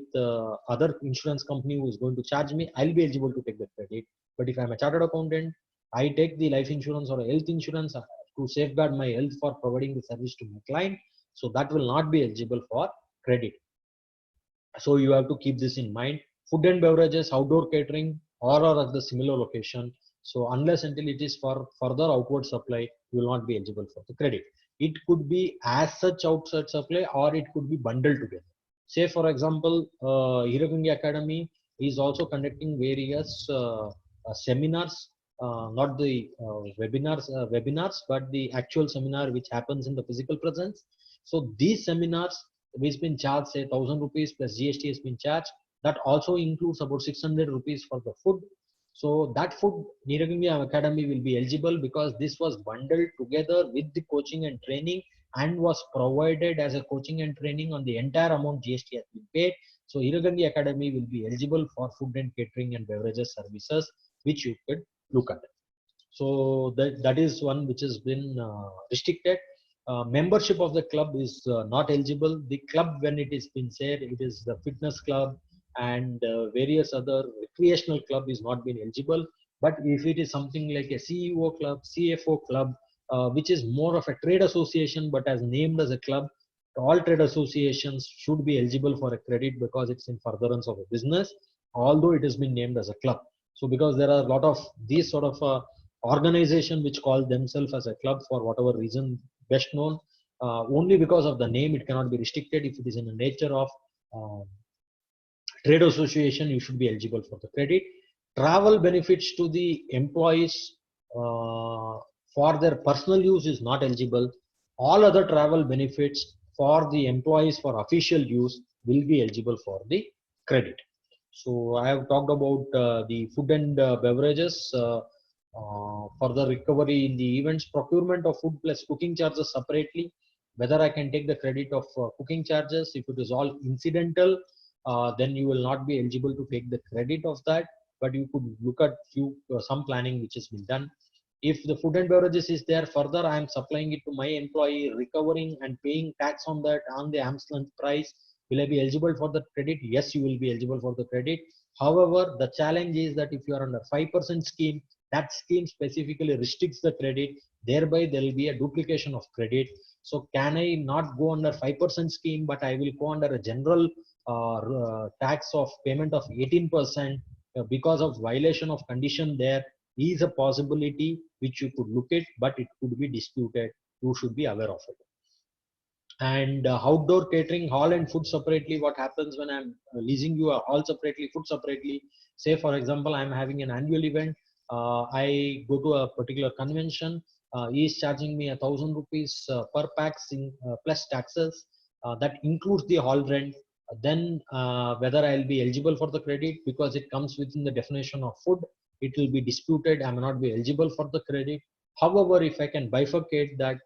other insurance company who is going to charge me, I'll be eligible to take the credit. But if I'm a chartered accountant, I take the life insurance or health insurance to safeguard my health for providing the service to my client. So that will not be eligible for credit. So you have to keep this in mind. Food and beverages, outdoor catering, or are at the similar location. So unless until it is for further outward supply, you will not be eligible for the credit. It could be as such outside supply, or it could be bundled together. Say for example, Hiragungi Academy is also conducting various seminars, not the webinars, but the actual seminar which happens in the physical presence. So these seminars, which been charged say 1,000 rupees plus GST has been charged. That also includes about 600 rupees for the food. So that food, Niragungi Academy will be eligible because this was bundled together with the coaching and training and was provided as a coaching and training on the entire amount GST has been paid. So Niragungi Academy will be eligible for food and catering and beverages services, which you could look at. So that is one which has been restricted. Membership of the club is not eligible. The club, when it is been said, it is the fitness club and various other recreational club is not been eligible. But if it is something like a CEO club, CFO club, which is more of a trade association but as named as a club, all trade associations should be eligible for a credit because it's in furtherance of a business, although it has been named as a club. So because there are a lot of these sort of organization which call themselves as a club for whatever reason best known, only because of the name it cannot be restricted. If it is in the nature of trade association, you should be eligible for the credit. Travel benefits to the employees for their personal use is not eligible. All other travel benefits for the employees for official use will be eligible for the credit. So I have talked about the food and beverages. For the recovery in the events, procurement of food plus cooking charges separately, whether I can take the credit of cooking charges. If it is all incidental, then you will not be eligible to take the credit of that, but you could look at some planning which has been done. If the food and beverages is there, further I am supplying it to my employee, recovering and paying tax on that on the arm's length price, will I be eligible for the credit? Yes, you will be eligible for the credit. However, the challenge is that if you are under 5% scheme, that scheme specifically restricts the credit, thereby there will be a duplication of credit. So can I not go under 5% scheme, but I will go under a general tax of payment of 18% because of violation of condition? There is a possibility which you could look at, but it could be disputed. You should be aware of it. And outdoor catering, hall and food separately. What happens when I'm leasing you a hall separately, food separately? Say for example, I'm having an annual event. I go to a particular convention. He is charging me 1,000 rupees per pax in plus taxes. That includes the hall rent. Then whether I'll be eligible for the credit because it comes within the definition of food, it will be disputed. I may not be eligible for the credit. However, if I can bifurcate that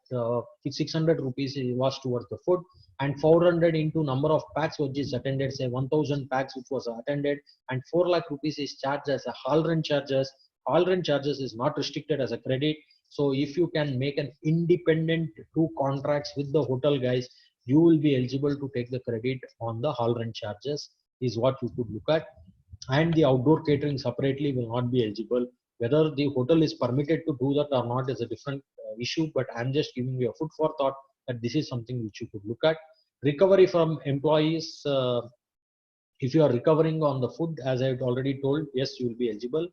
600 rupees was towards the food and 400 into number of packs which is attended, say 1,000 packs which was attended, and 4 lakh rupees is charged as a hall rent charges. Hall rent charges is not restricted as a credit. So if you can make an independent 2 contracts with the hotel guys, you will be eligible to take the credit on the hall rent charges is what you could look at. And the outdoor catering separately will not be eligible. Whether the hotel is permitted to do that or not is a different issue, but I'm just giving you a food for thought that this is something which you could look at. Recovery from employees, if you are recovering on the food, as I've already told, yes, you will be eligible.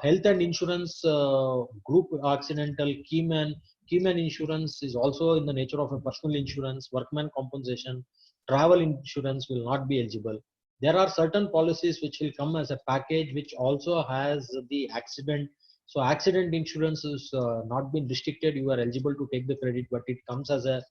Health and insurance, group accidental, keyman insurance is also in the nature of a personal insurance. Workman compensation, travel insurance will not be eligible. There are certain policies which will come as a package which also has the accident. So accident insurance is not been restricted. You are eligible to take the credit, but it comes as a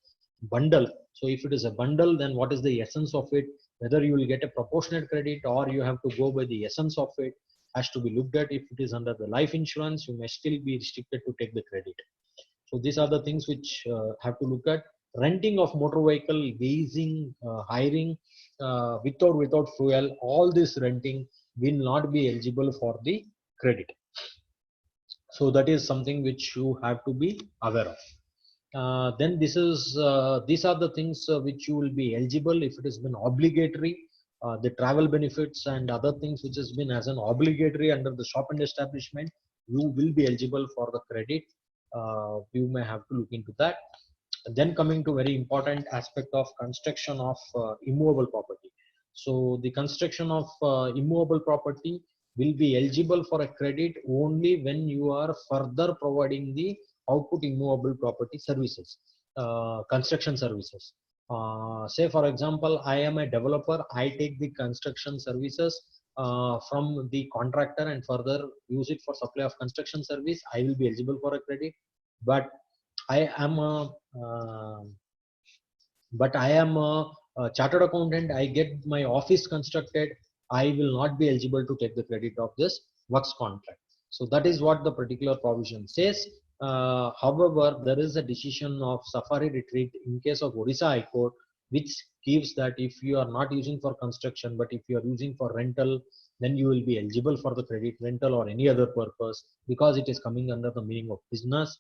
bundle. So if it is a bundle, then what is the essence of it? Whether you will get a proportionate credit or you have to go by the essence of it has to be looked at. If it is under the life insurance, you may still be restricted to take the credit. So these are the things which have to look at. Renting of motor vehicle, leasing, hiring with or without fuel, all this renting will not be eligible for the credit. So that is something which you have to be aware of. Then these are the things which you will be eligible if it has been obligatory. the travel benefits and other things which has been as an obligatory under the shop and establishment, you will be eligible for the credit. You may have to look into that. Then coming to very important aspect of construction of immovable property. So the construction of immovable property will be eligible for a credit only when you are further providing the output immovable property services, construction services. Say for example, I am a developer, I take the construction services from the contractor and further use it for supply of construction service, I will be eligible for a credit. But I am a chartered accountant, I get my office constructed, I will not be eligible to take the credit of this works contract. So that is what the particular provision says. However, there is a decision of Safari Retreat in case of Odisha High Court, which gives that if you are not using for construction, but if you are using for rental, then you will be eligible for the credit, rental or any other purpose, because it is coming under the meaning of business.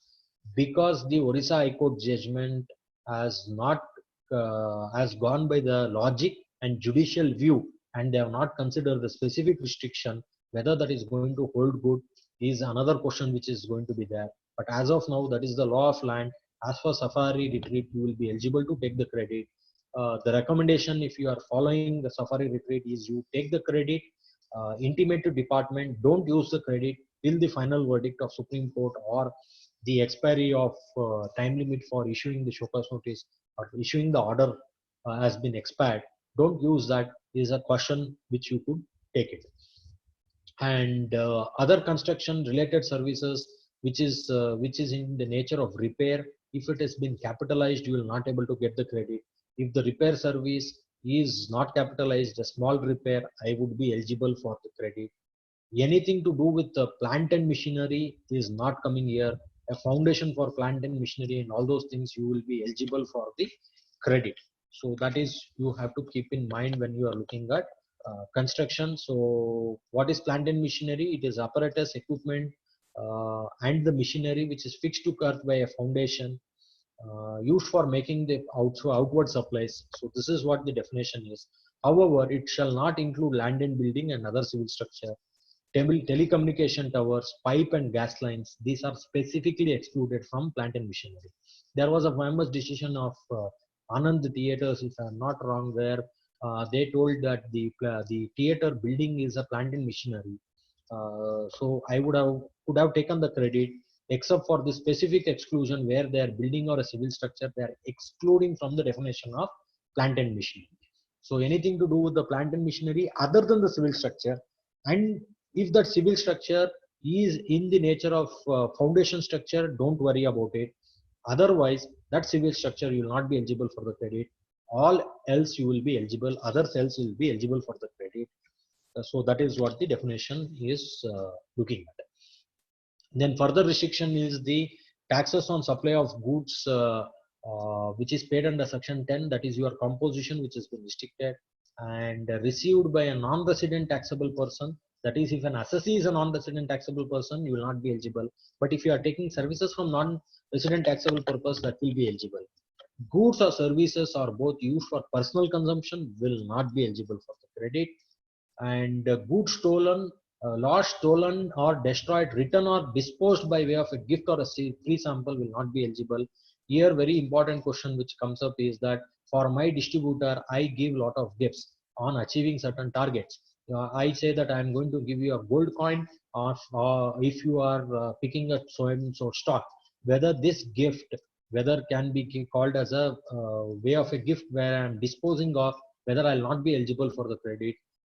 Because the Odisha High Court judgment has not has gone by the logic and judicial view, and they have not considered the specific restriction, whether that is going to hold good is another question which is going to be there. But as of now, that is the law of land. As for Safari Retreat, you will be eligible to take the credit. The recommendation, if you are following the Safari Retreat, is you take the credit, intimate to department, don't use the credit till the final verdict of Supreme Court or the expiry of time limit for issuing the show cause notice or issuing the order has been expired. Don't use that is a question which you could take it. And other construction related services which is in the nature of repair, if it has been capitalized, you will not able to get the credit. If the repair service is not capitalized, a small repair, I would be eligible for the credit. Anything to do with the plant and machinery is not coming here. A foundation for plant and machinery and all those things, you will be eligible for the credit. So that is, you have to keep in mind when you are looking at construction. So what is plant and machinery? It is apparatus, equipment, and the machinery which is fixed to earth by a foundation, used for making the outward supplies. So this is what the definition is. However, it shall not include land and building and other civil structure, telecommunication towers, pipe and gas lines. These are specifically excluded from plant and machinery. There was a famous decision of Anand Theatres, if I am not wrong, where they told that the theater building is a plant and machinery. So I could have taken the credit, except for the specific exclusion where they are building or a civil structure, they are excluding from the definition of plant and machinery. So anything to do with the plant and machinery other than the civil structure, and if that civil structure is in the nature of foundation structure, don't worry about it. Otherwise, that civil structure you will not be eligible for the credit. All else you will be eligible, others else will be eligible for the credit. So that is what the definition is looking at. Then further restriction is the taxes on supply of goods which is paid under section 10, that is your composition which has been restricted, and received by a non-resident taxable person. That is, if an assessee is a non-resident taxable person, you will not be eligible. But if you are taking services from non-resident taxable purpose, that will be eligible. Goods or services are both used for personal consumption will not be eligible for the credit. And goods stolen, lost, stolen or destroyed, written or disposed by way of a gift or a free sample will not be eligible. Here very important question which comes up is that for my distributor, I give lot of gifts on achieving certain targets. I say that I am going to give you a gold coin, or if you are picking a so and so stock, whether this gift, whether can be called as a way of a gift where I am disposing of, whether I will not be eligible for the credit.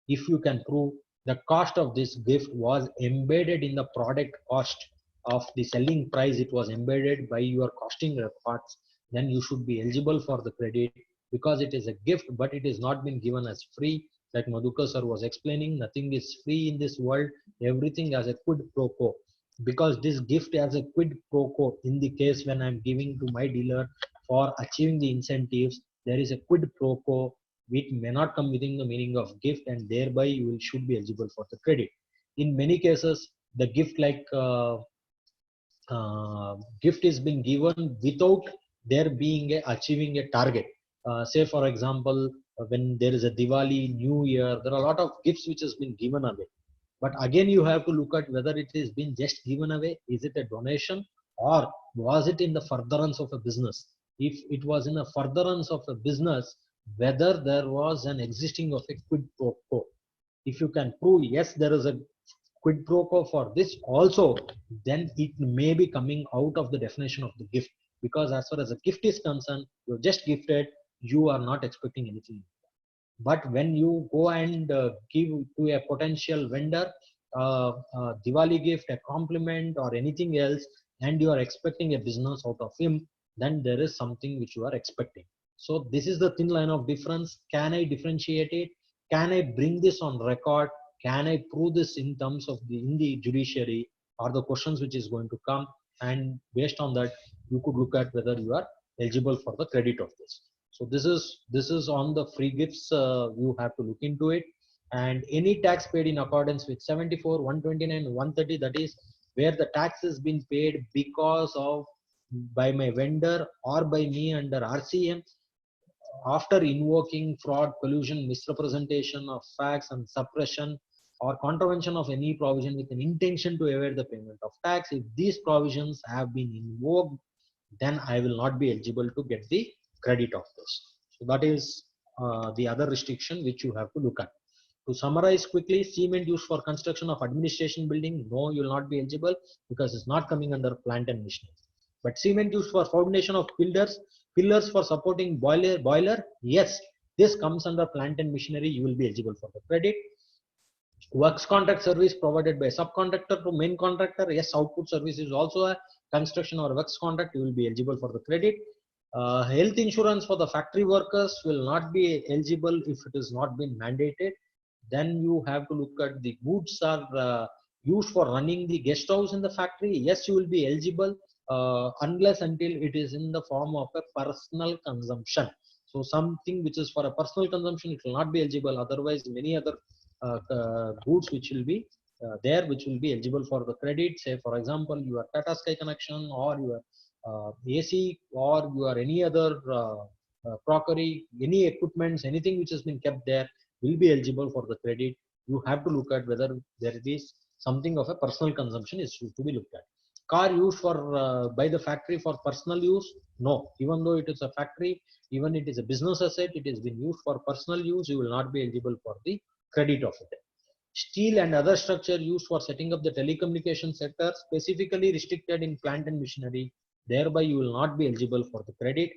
If you can prove the cost of this gift was embedded in the product cost of the selling price, it was embedded by your costing records, then you should be eligible for the credit, because it is a gift, but it is not been given as free. Like Madhukar sir was explaining, nothing is free in this world, everything has a quid pro quo. Because this gift has a quid pro quo, in the case when I'm giving to my dealer for achieving the incentives, there is a quid pro quo which may not come within the meaning of gift, and thereby you should be eligible for the credit. In many cases, the gift gift is being given without there being achieving a target. Say for example, when there is a Diwali, New Year, there are a lot of gifts which has been given away. But again, you have to look at whether it is been just given away. Is it a donation or was it in the furtherance of a business? If it was in a furtherance of a business, whether there was an existing of a quid pro quo. If you can prove yes, there is a quid pro quo for this also, then it may be coming out of the definition of the gift. Because as far as a gift is concerned, you're just gifted, you are not expecting anything. But when you go and give to a potential vendor a Diwali gift, a compliment, or anything else, and you are expecting a business out of him, then there is something which you are expecting. So this is the thin line of difference. Can I differentiate it? Can I bring this on record? Can I prove this in terms of in the judiciary, or the questions which is going to come? And based on that, you could look at whether you are eligible for the credit of this. So this is on the free gifts. You have to look into it, and any tax paid in accordance with 74, 129, 130, that is where the tax has been paid because of by my vendor or by me under RCM after invoking fraud, collusion, misrepresentation of facts and suppression or contravention of any provision with an intention to evade the payment of tax. If these provisions have been invoked, then I will not be eligible to get the credit of this. So that is the other restriction which you have to look at. To summarize quickly, cement used for construction of administration building, no, you will not be eligible because it's not coming under plant and machinery. But cement used for foundation of pillars for supporting boiler, yes, this comes under plant and machinery, you will be eligible for the credit. Works contract service provided by subcontractor to main contractor, yes, output service is also a construction or works contract, you will be eligible for the credit. Health insurance for the factory workers will not be eligible if it is not been mandated. Then you have to look at the goods are used for running the guest house in the factory. Yes, you will be eligible unless until it is in the form of a personal consumption. So something which is for a personal consumption, it will not be eligible. Otherwise, many other goods which will be there, which will be eligible for the credit. Say, for example, your Tata Sky connection or your AC or your any other crockery, any equipments, anything which has been kept there will be eligible for the credit. You have to look at whether there is something of a personal consumption is to be looked at. Car used for by the factory for personal use, no. Even though it is a factory, even it is a business asset, it has been used for personal use, you will not be eligible for the credit of it. Steel and other structure used for setting up the telecommunication sector, specifically restricted in plant and machinery, thereby you will not be eligible for the credit.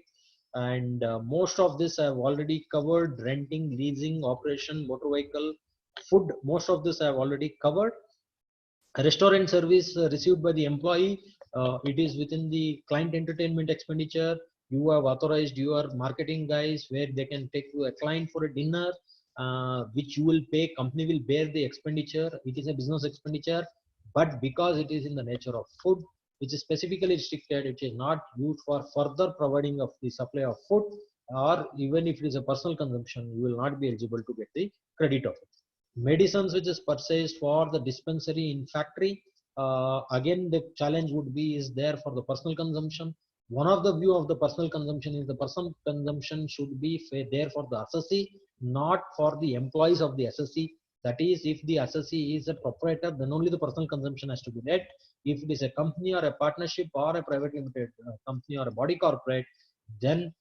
And most of this I have already covered: renting, leasing, operation, motor vehicle, food, most of this I have already covered. Restaurant service received by the employee, it is within the client entertainment expenditure. You have authorized your marketing guys where they can take you a client for a dinner, which you will pay, company will bear the expenditure. It is a business expenditure, but because it is in the nature of food, which is specifically restricted, it is not used for further providing of the supply of food, or even if it is a personal consumption, you will not be eligible to get the credit of it. Medicines which is purchased for the dispensary in factory, again the challenge would be is there for the personal consumption. One of the view of the personal consumption is the personal consumption should be there for the assessee, not for the employees of the assessee. That is, if the assessee is a proprietor, then only the personal consumption has to be met. If it is a company or a partnership or a private limited company or a body corporate, then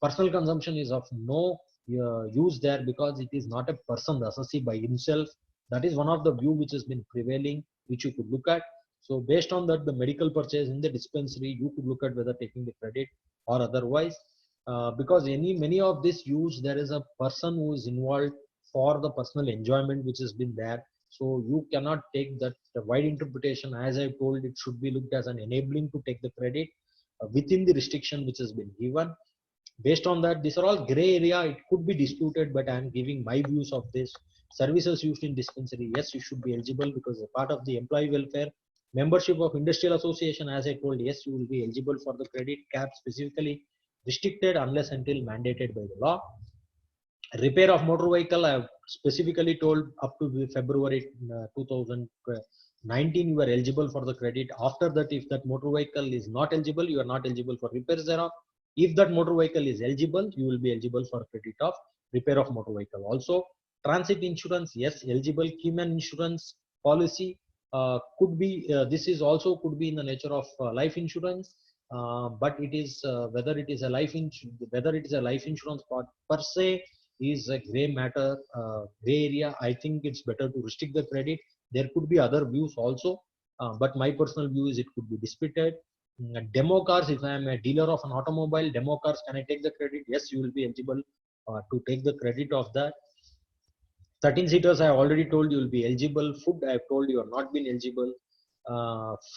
personal consumption is of no use there, because it is not a person, the assessee by himself. That is one of the view which has been prevailing, which you could look at. So based on that, the medical purchase in the dispensary, you could look at whether taking the credit or otherwise, because many of this use, there is a person who is involved for the personal enjoyment which has been there. So you cannot take that wide interpretation. As I told, it should be looked as an enabling to take the credit within the restriction which has been given. Based on that, these are all gray area, it could be disputed, but I am giving my views of this. Services used in dispensary, yes, you should be eligible because a part of the employee welfare. Membership of industrial association, as I told, yes, you will be eligible for the credit. Cap specifically restricted unless until mandated by the law. Repair of motor vehicle, I have specifically told up to February 2019 you are eligible for the credit. After that, if that motor vehicle is not eligible, you are not eligible for repairs thereof. If that motor vehicle is eligible, you will be eligible for credit of repair of motor vehicle. Also, transit insurance, yes, eligible. Keyman insurance policy could be, this is also could be in the nature of life insurance, but it is whether it is a life insurance part per se is a gray matter, gray area. I think it's better to restrict the credit. There could be other views also, but my personal view is it could be disputed. Demo cars, if I am a dealer of an automobile, demo cars, can I take the credit? Yes, you will be eligible to take the credit of that. 13 seaters, I already told you will be eligible. Food, I have told you are not been eligible.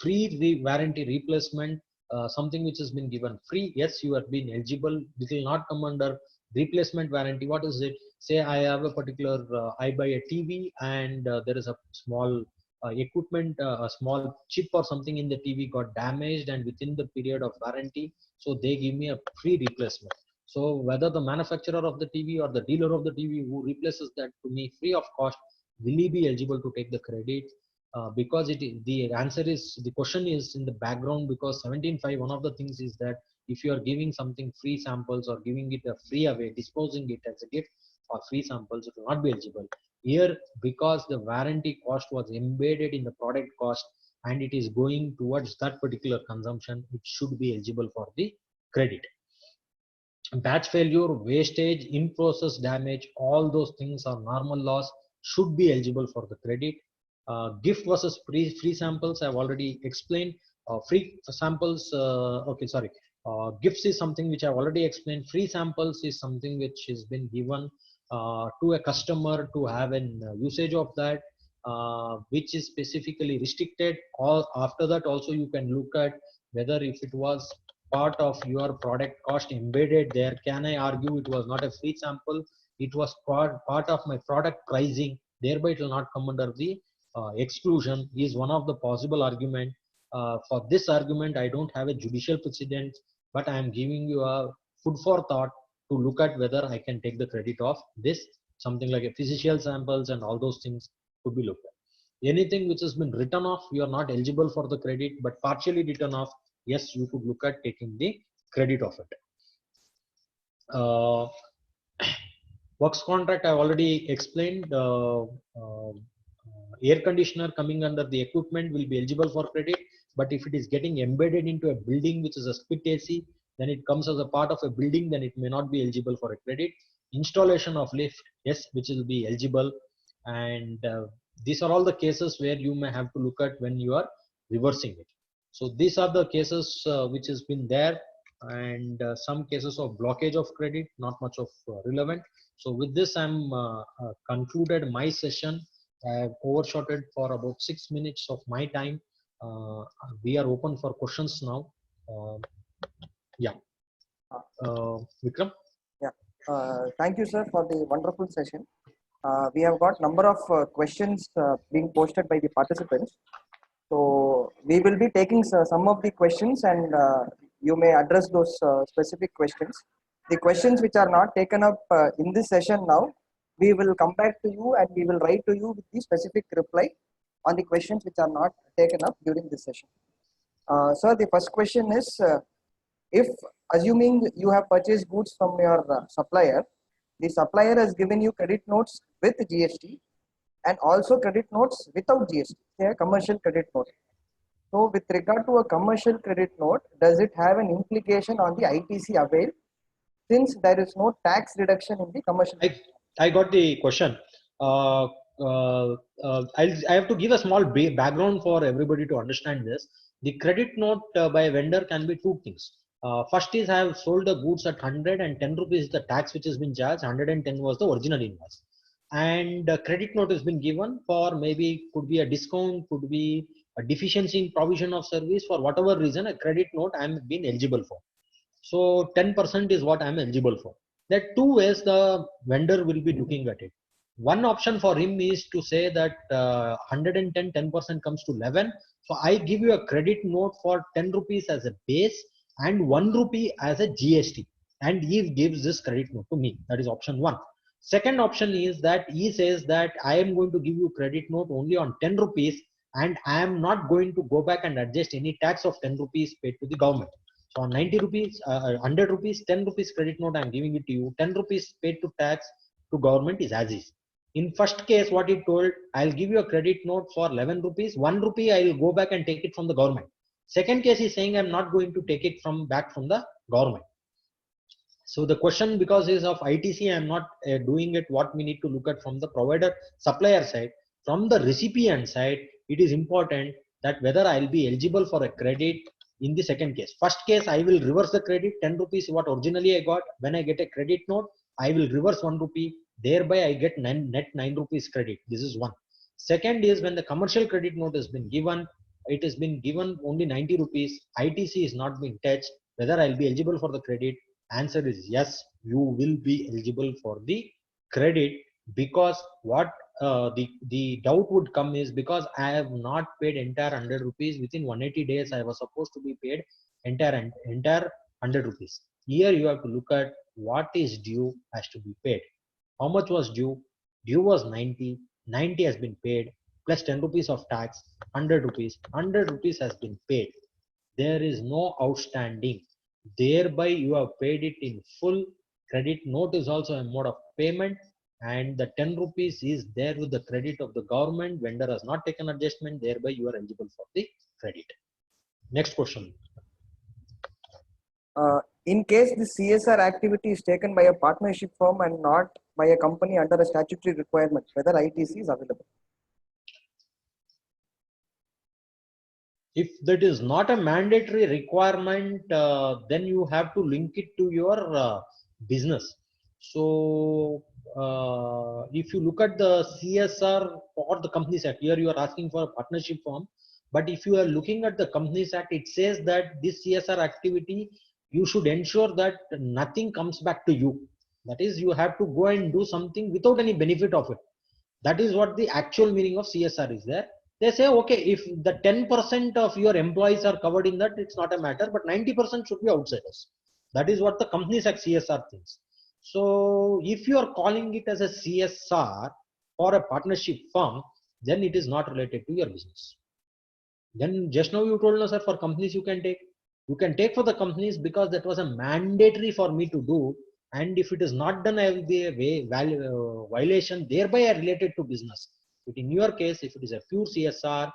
Free warranty replacement, something which has been given free. Yes, you have been eligible. This will not come under replacement warranty. What is it? Say I have a particular, I buy a TV and there is a small equipment, a small chip or something in the TV got damaged, and within the period of warranty, so they give me a free replacement. So whether the manufacturer of the TV or the dealer of the TV who replaces that to me free of cost, will he be eligible to take the credit? Because the answer is, the question is in the background, because 17.5, one of the things is that if you are giving something free samples or giving it a free away, disposing it as a gift or free samples, it will not be eligible. Here, because the warranty cost was embedded in the product cost and it is going towards that particular consumption, it should be eligible for the credit. Batch failure, wastage, in-process damage, all those things are normal loss, should be eligible for the credit. Gift versus free samples, I've already explained. Free samples, okay, sorry. Gifts is something which I've already explained. Free samples is something which has been given to a customer to have an usage of that, which is specifically restricted. Or after that, also you can look at whether if it was part of your product cost embedded there, can I argue it was not a free sample, it was part of my product pricing, thereby it will not come under the exclusion, is one of the possible argument. For this argument, I don't have a judicial precedent, but I am giving you a food for thought to look at whether I can take the credit of this. Something like a physical samples and all those things could be looked at. Anything which has been written off, you are not eligible for the credit, but partially written off, yes, you could look at taking the credit of it. Works contract, I already explained. Air conditioner coming under the equipment will be eligible for credit, but if it is getting embedded into a building which is a split AC, then it comes as a part of a building, then it may not be eligible for a credit. Installation of lift, yes, which will be eligible. And these are all the cases where you may have to look at when you are reversing it. So these are the cases which has been there, and some cases of blockage of credit, not much of relevant. So with this, I'm concluded my session. I have overshotted for about 6 minutes of my time. We are open for questions now. Yeah. Vikram? Yeah. Thank you, sir, for the wonderful session. We have got number of questions being posted by the participants. So we will be taking some of the questions, and you may address those specific questions. The questions which are not taken up in this session now, we will come back to you and we will write to you with the specific reply on the questions which are not taken up during this session. Sir, the first question is, if assuming you have purchased goods from your supplier, the supplier has given you credit notes with GST and also credit notes without GST, say a commercial credit note. So with regard to a commercial credit note, does it have an implication on the ITC avail, since there is no tax reduction in the commercial? I got the question. I have to give a small background for everybody to understand this. The credit note by a vendor can be two things. First is I have sold the goods at 100 and 10 rupees is the tax which has been charged. 110 was the original invoice. And credit note has been given for maybe could be a discount, could be a deficiency in provision of service, for whatever reason a credit note I am being eligible for. So 10% is what I am eligible for. There are two ways the vendor will be looking at it. One option for him is to say that 110, 10% comes to 11. So I give you a credit note for 10 rupees as a base and 1 rupee as a GST. And he gives this credit note to me. That is option one. Second option is that he says that I am going to give you credit note only on 10 rupees and I am not going to go back and adjust any tax of 10 rupees paid to the government. So on 90 rupees, 100 rupees, 10 rupees credit note, I am giving it to you. 10 rupees paid to tax, to government is as is. In first case, what he told, I'll give you a credit note for 11 rupees, 1 rupee I will go back and take it from the government. Second case is saying I'm not going to take it back from the government. So the question, because is of ITC, I'm not doing it. What we need to look at from the provider supplier side, from the recipient side, it is important that whether I'll be eligible for a credit in the second case. First case, I will reverse the credit, 10 rupees what originally I got. When I get a credit note, I will reverse 1 rupee. Thereby I get net 9 rupees credit. This is one. Second is when the commercial credit note has been given, it has been given only 90 rupees. ITC is not being touched. Whether I'll be eligible for the credit? Answer is yes, you will be eligible for the credit, because what the doubt would come is, because I have not paid entire 100 rupees within 180 days. I was supposed to be paid entire 100 rupees. Here you have to look at what is due has to be paid. How much was due? Due was 90. 90 has been paid plus 10 rupees of tax, 100 rupees. 100 rupees has been paid. There is no outstanding. Thereby you have paid it in full. Credit note is also a mode of payment, and the 10 rupees is there with the credit of the government. Vendor has not taken adjustment. Thereby you are eligible for the credit. Next question. In case the CSR activity is taken by a partnership firm and not by a company under a statutory requirement, whether ITC is available? If that is not a mandatory requirement, then you have to link it to your business. So if you look at the CSR or the Companies Act, here you are asking for a partnership firm. But if you are looking at the Companies Act, it says that this CSR activity, you should ensure that nothing comes back to you. That is, you have to go and do something without any benefit of it. That is what the actual meaning of CSR is there. They say, okay, if the 10% of your employees are covered in that, it's not a matter, but 90% should be outsiders. That is what the Companies Act CSR thinks. So if you are calling it as a CSR or a partnership firm, then it is not related to your business. Then just now you told us, sir, for companies you can take for the companies because that was a mandatory for me to do. And if it is not done, I will be a violation. Thereby, I related to business. But in your case, if it is a pure CSR,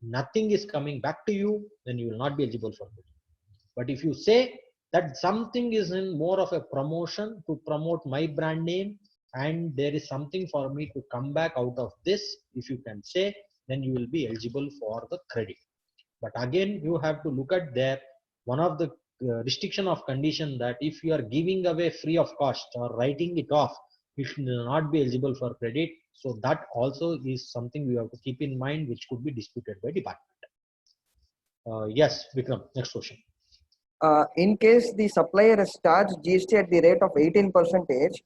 nothing is coming back to you, then you will not be eligible for it. But if you say that something is in more of a promotion to promote my brand name, and there is something for me to come back out of this, if you can say, then you will be eligible for the credit. But again, you have to look at there, one of the restriction of condition, that if you are giving away free of cost or writing it off, it will not be eligible for credit. So that also is something we have to keep in mind, which could be disputed by department. Yes, Vikram, next question. In case the supplier has charged GST at the rate of 18%,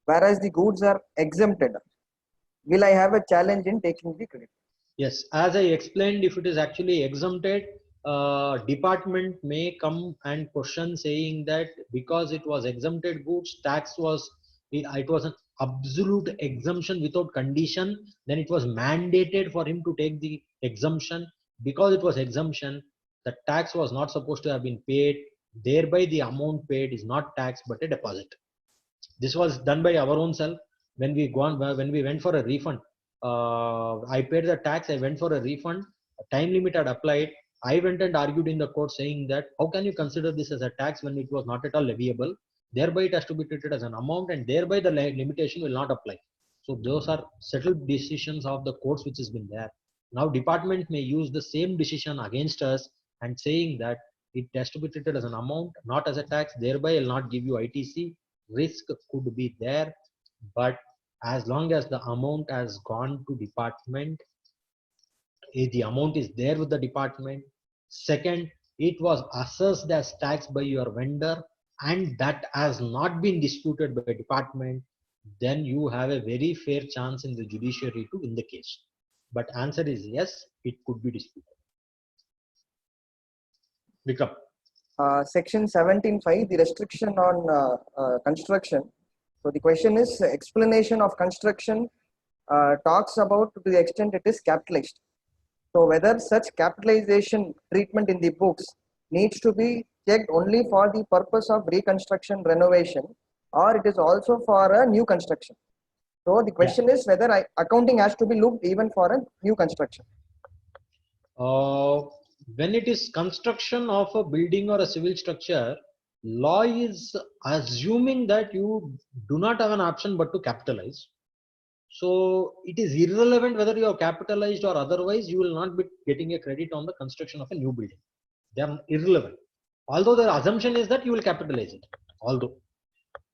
whereas the goods are exempted, will I have a challenge in taking the credit? Yes, as I explained, if it is actually exempted, department may come and question saying that because it was exempted goods, tax was, it was an absolute exemption without condition, then it was mandated for him to take the exemption. Because it was exemption, the tax was not supposed to have been paid. Thereby the amount paid is not tax but a deposit. This was done by our own self. When we went for a refund, I paid the tax, I went for a refund, a time limit had applied. I went and argued in the court saying that how can you consider this as a tax when it was not at all leviable? Thereby it has to be treated as an amount, and thereby the limitation will not apply. So those are settled decisions of the courts which has been there. Now department may use the same decision against us and saying that it has to be treated as an amount, not as a tax. Thereby I will not give you ITC. Risk could be there, but as long as the amount has gone to department, the amount is there with the department. Second, it was assessed as tax by your vendor and that has not been disputed by department, then you have a very fair chance in the judiciary to win the case. But answer is yes, it could be disputed. Vikram. Section 17(5), the restriction on construction. So the question is, explanation of construction talks about to the extent it is capitalized. So whether such capitalization treatment in the books needs to be checked only for the purpose of reconstruction renovation, or it is also for a new construction. So the question is whether accounting has to be looked even for a new construction. When it is construction of a building or a civil structure, law is assuming that you do not have an option but to capitalize. So it is irrelevant whether you have capitalized or otherwise, you will not be getting a credit on the construction of a new building. They are irrelevant. Although the assumption is that you will capitalize it,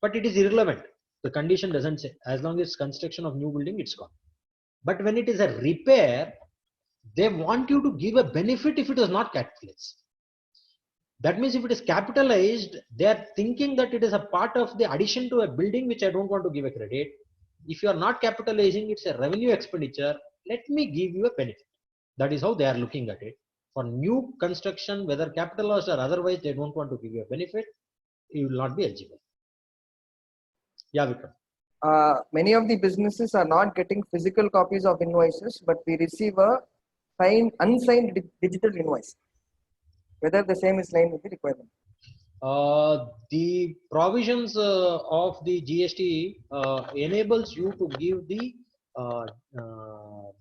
but it is irrelevant. The condition doesn't say. As long as construction of new building, it's gone. But when it is a repair, they want you to give a benefit if it is not capitalized. That means if it is capitalized, they are thinking that it is a part of the addition to a building, which I don't want to give a credit. If you are not capitalizing, it's a revenue expenditure. Let me give you a benefit. That is how they are looking at it. For new construction, whether capitalized or otherwise, they don't want to give you a benefit. You will not be eligible. Yeah, Vikram. Many of the businesses are not getting physical copies of invoices, but we receive a unsigned digital invoice. Whether the same is line with the requirement. The provisions of the GST enables you to give the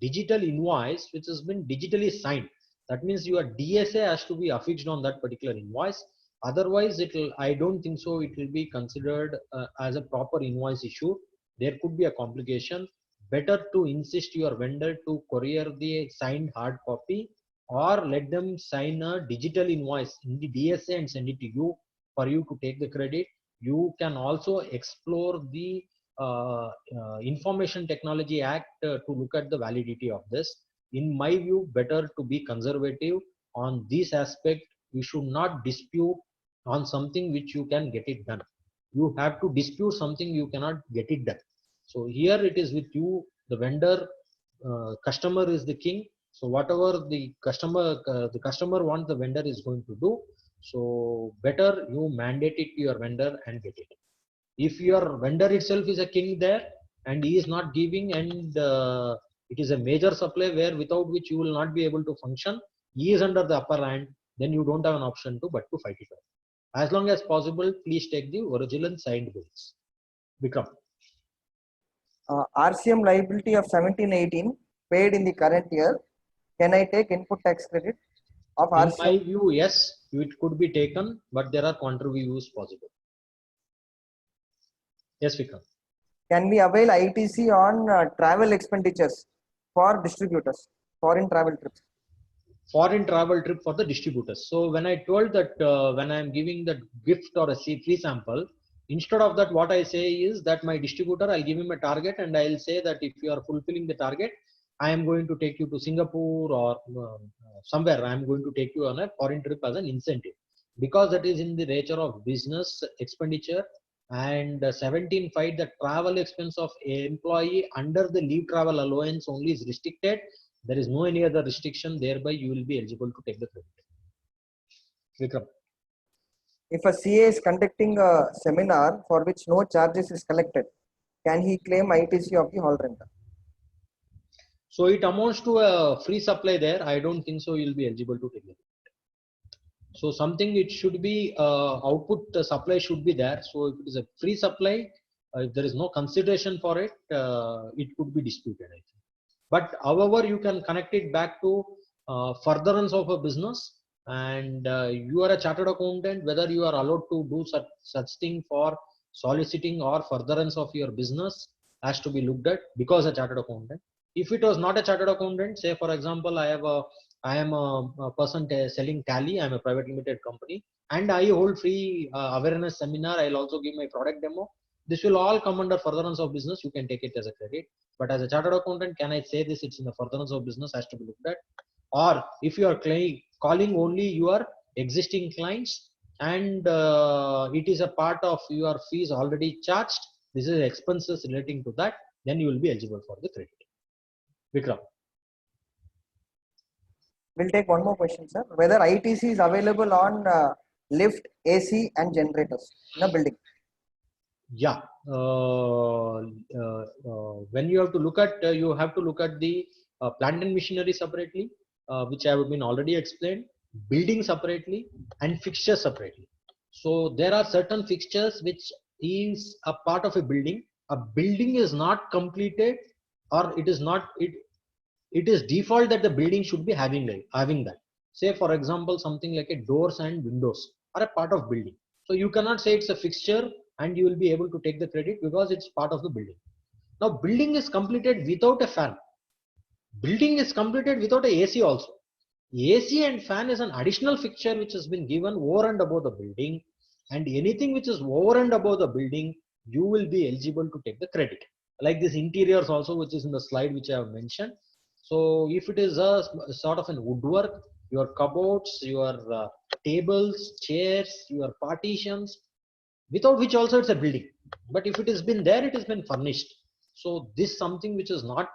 digital invoice which has been digitally signed. That means your DSA has to be affixed on that particular invoice. Otherwise, I don't think so. It will be considered as a proper invoice issue. There could be a complication. Better to insist your vendor to courier the signed hard copy, or let them sign a digital invoice in the DSA and send it to you for you to take the credit. You can also explore the Information Technology Act to look at the validity of this. In my view, better to be conservative on this aspect. You should not dispute on something which you can get it done. You have to dispute something you cannot get it done. So here it is with you, the vendor, customer is the king. So whatever the customer wants, the vendor is going to do. So better you mandate it to your vendor and get it. If your vendor itself is a king there and he is not giving, and it is a major supply where without which you will not be able to function, he is under the upper hand, then you don't have an option to but to fight it out. As long as possible, please take the original signed bills. Vikram. RCM liability of 1718 paid in the current year. Can I take input tax credit of RCM? In my view, yes, it could be taken, but there are counter views possible. Yes, Vikram. Can we avail ITC on travel expenditures for distributors, foreign travel trips? Foreign travel trip for the distributors. So when I told that when I am giving the gift or a free sample, instead of that, what I say is that my distributor, I'll give him a target and I'll say that if you are fulfilling the target, I am going to take you to Singapore or somewhere. I am going to take you on a foreign trip as an incentive, because that is in the nature of business expenditure. And 17.5, the travel expense of employee under the leave travel allowance only is restricted. There is no any other restriction. Thereby, you will be eligible to take the credit. Vikram. If a CA is conducting a seminar for which no charges is collected, can he claim ITC of the hall rental? So it amounts to a free supply there. I don't think so. You'll be eligible to take the credit. So something, it should be output supply should be there. So if it is a free supply, if there is no consideration for it, it could be disputed, I think. But however, you can connect it back to furtherance of a business, and you are a chartered accountant, whether you are allowed to do such thing for soliciting or furtherance of your business has to be looked at, because a chartered accountant. If it was not a chartered accountant, say for example, I am a person selling Tally, I am a private limited company, and I hold free awareness seminar. I'll also give my product demo. This will all come under furtherance of business. You can take it as a credit. But as a chartered accountant, can I say this? It's in the furtherance of business, has to be looked at. Or if you are calling only your existing clients, and it is a part of your fees already charged, this is expenses relating to that, then you will be eligible for the credit. Vikram. We'll take one more question, sir. Whether ITC is available on lift, AC, and generators in a building? Yeah. When you have to look at, you have to look at the plant and machinery separately, which have been already explained, building separately, and fixtures separately. So there are certain fixtures which is a part of a building, a building is not completed, or it is not, it is default that the building should be having that. Say for example, something like a doors and windows are a part of building. So you cannot say it's a fixture and you will be able to take the credit because it's part of the building. Now building is completed without a fan. Building is completed without a AC also. AC and fan is an additional fixture which has been given over and above the building, and anything which is over and above the building, you will be eligible to take the credit. Like this interiors also, which is in the slide which I have mentioned. So if it is a sort of an woodwork, your cupboards, your tables, chairs, your partitions, without which also it's a building. But if it has been there, it has been furnished. So this something which is not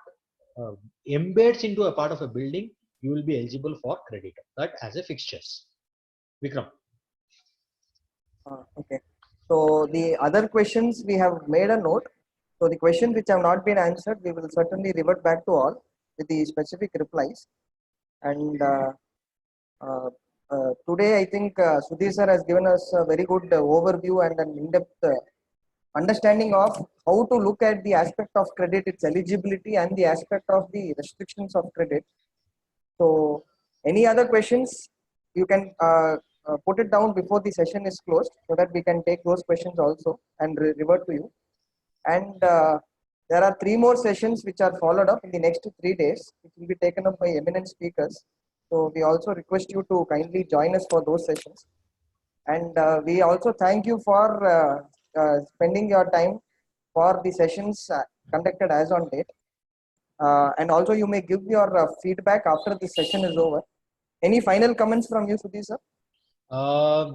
embeds into a part of a building, you will be eligible for credit that as a fixtures. Vikram. Okay. So the other questions we have made a note. So the questions which have not been answered, we will certainly revert back to all with the specific replies. And today, I think Sudhir sir has given us a very good overview and an in-depth understanding of how to look at the aspect of credit, its eligibility, and the aspect of the restrictions of credit. So, any other questions? You can put it down before the session is closed so that we can take those questions also and revert to you. And there are 3 more sessions which are followed up in the next 3 days, which will be taken up by eminent speakers. So we also request you to kindly join us for those sessions. And we also thank you for spending your time for the sessions conducted as on date. And also you may give your feedback after the session is over. Any final comments from you, Sudhir sir?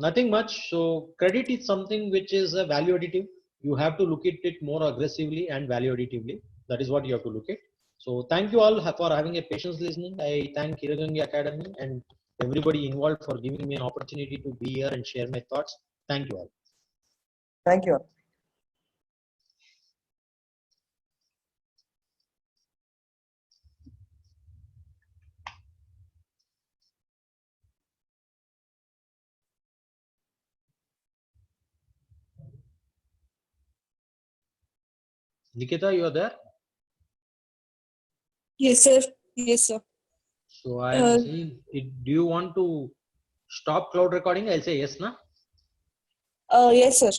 Nothing much. So credit is something which is a value additive. You have to look at it more aggressively and value additively. That is what you have to look at. So thank you all for having a patience listening. I thank Hiragangi Academy and everybody involved for giving me an opportunity to be here and share my thoughts. Thank you all. Thank you all. Nikita, you are there? Yes, sir. Yes, sir. So I am saying, do you want to stop cloud recording? I'll say yes, na? Yes, sir.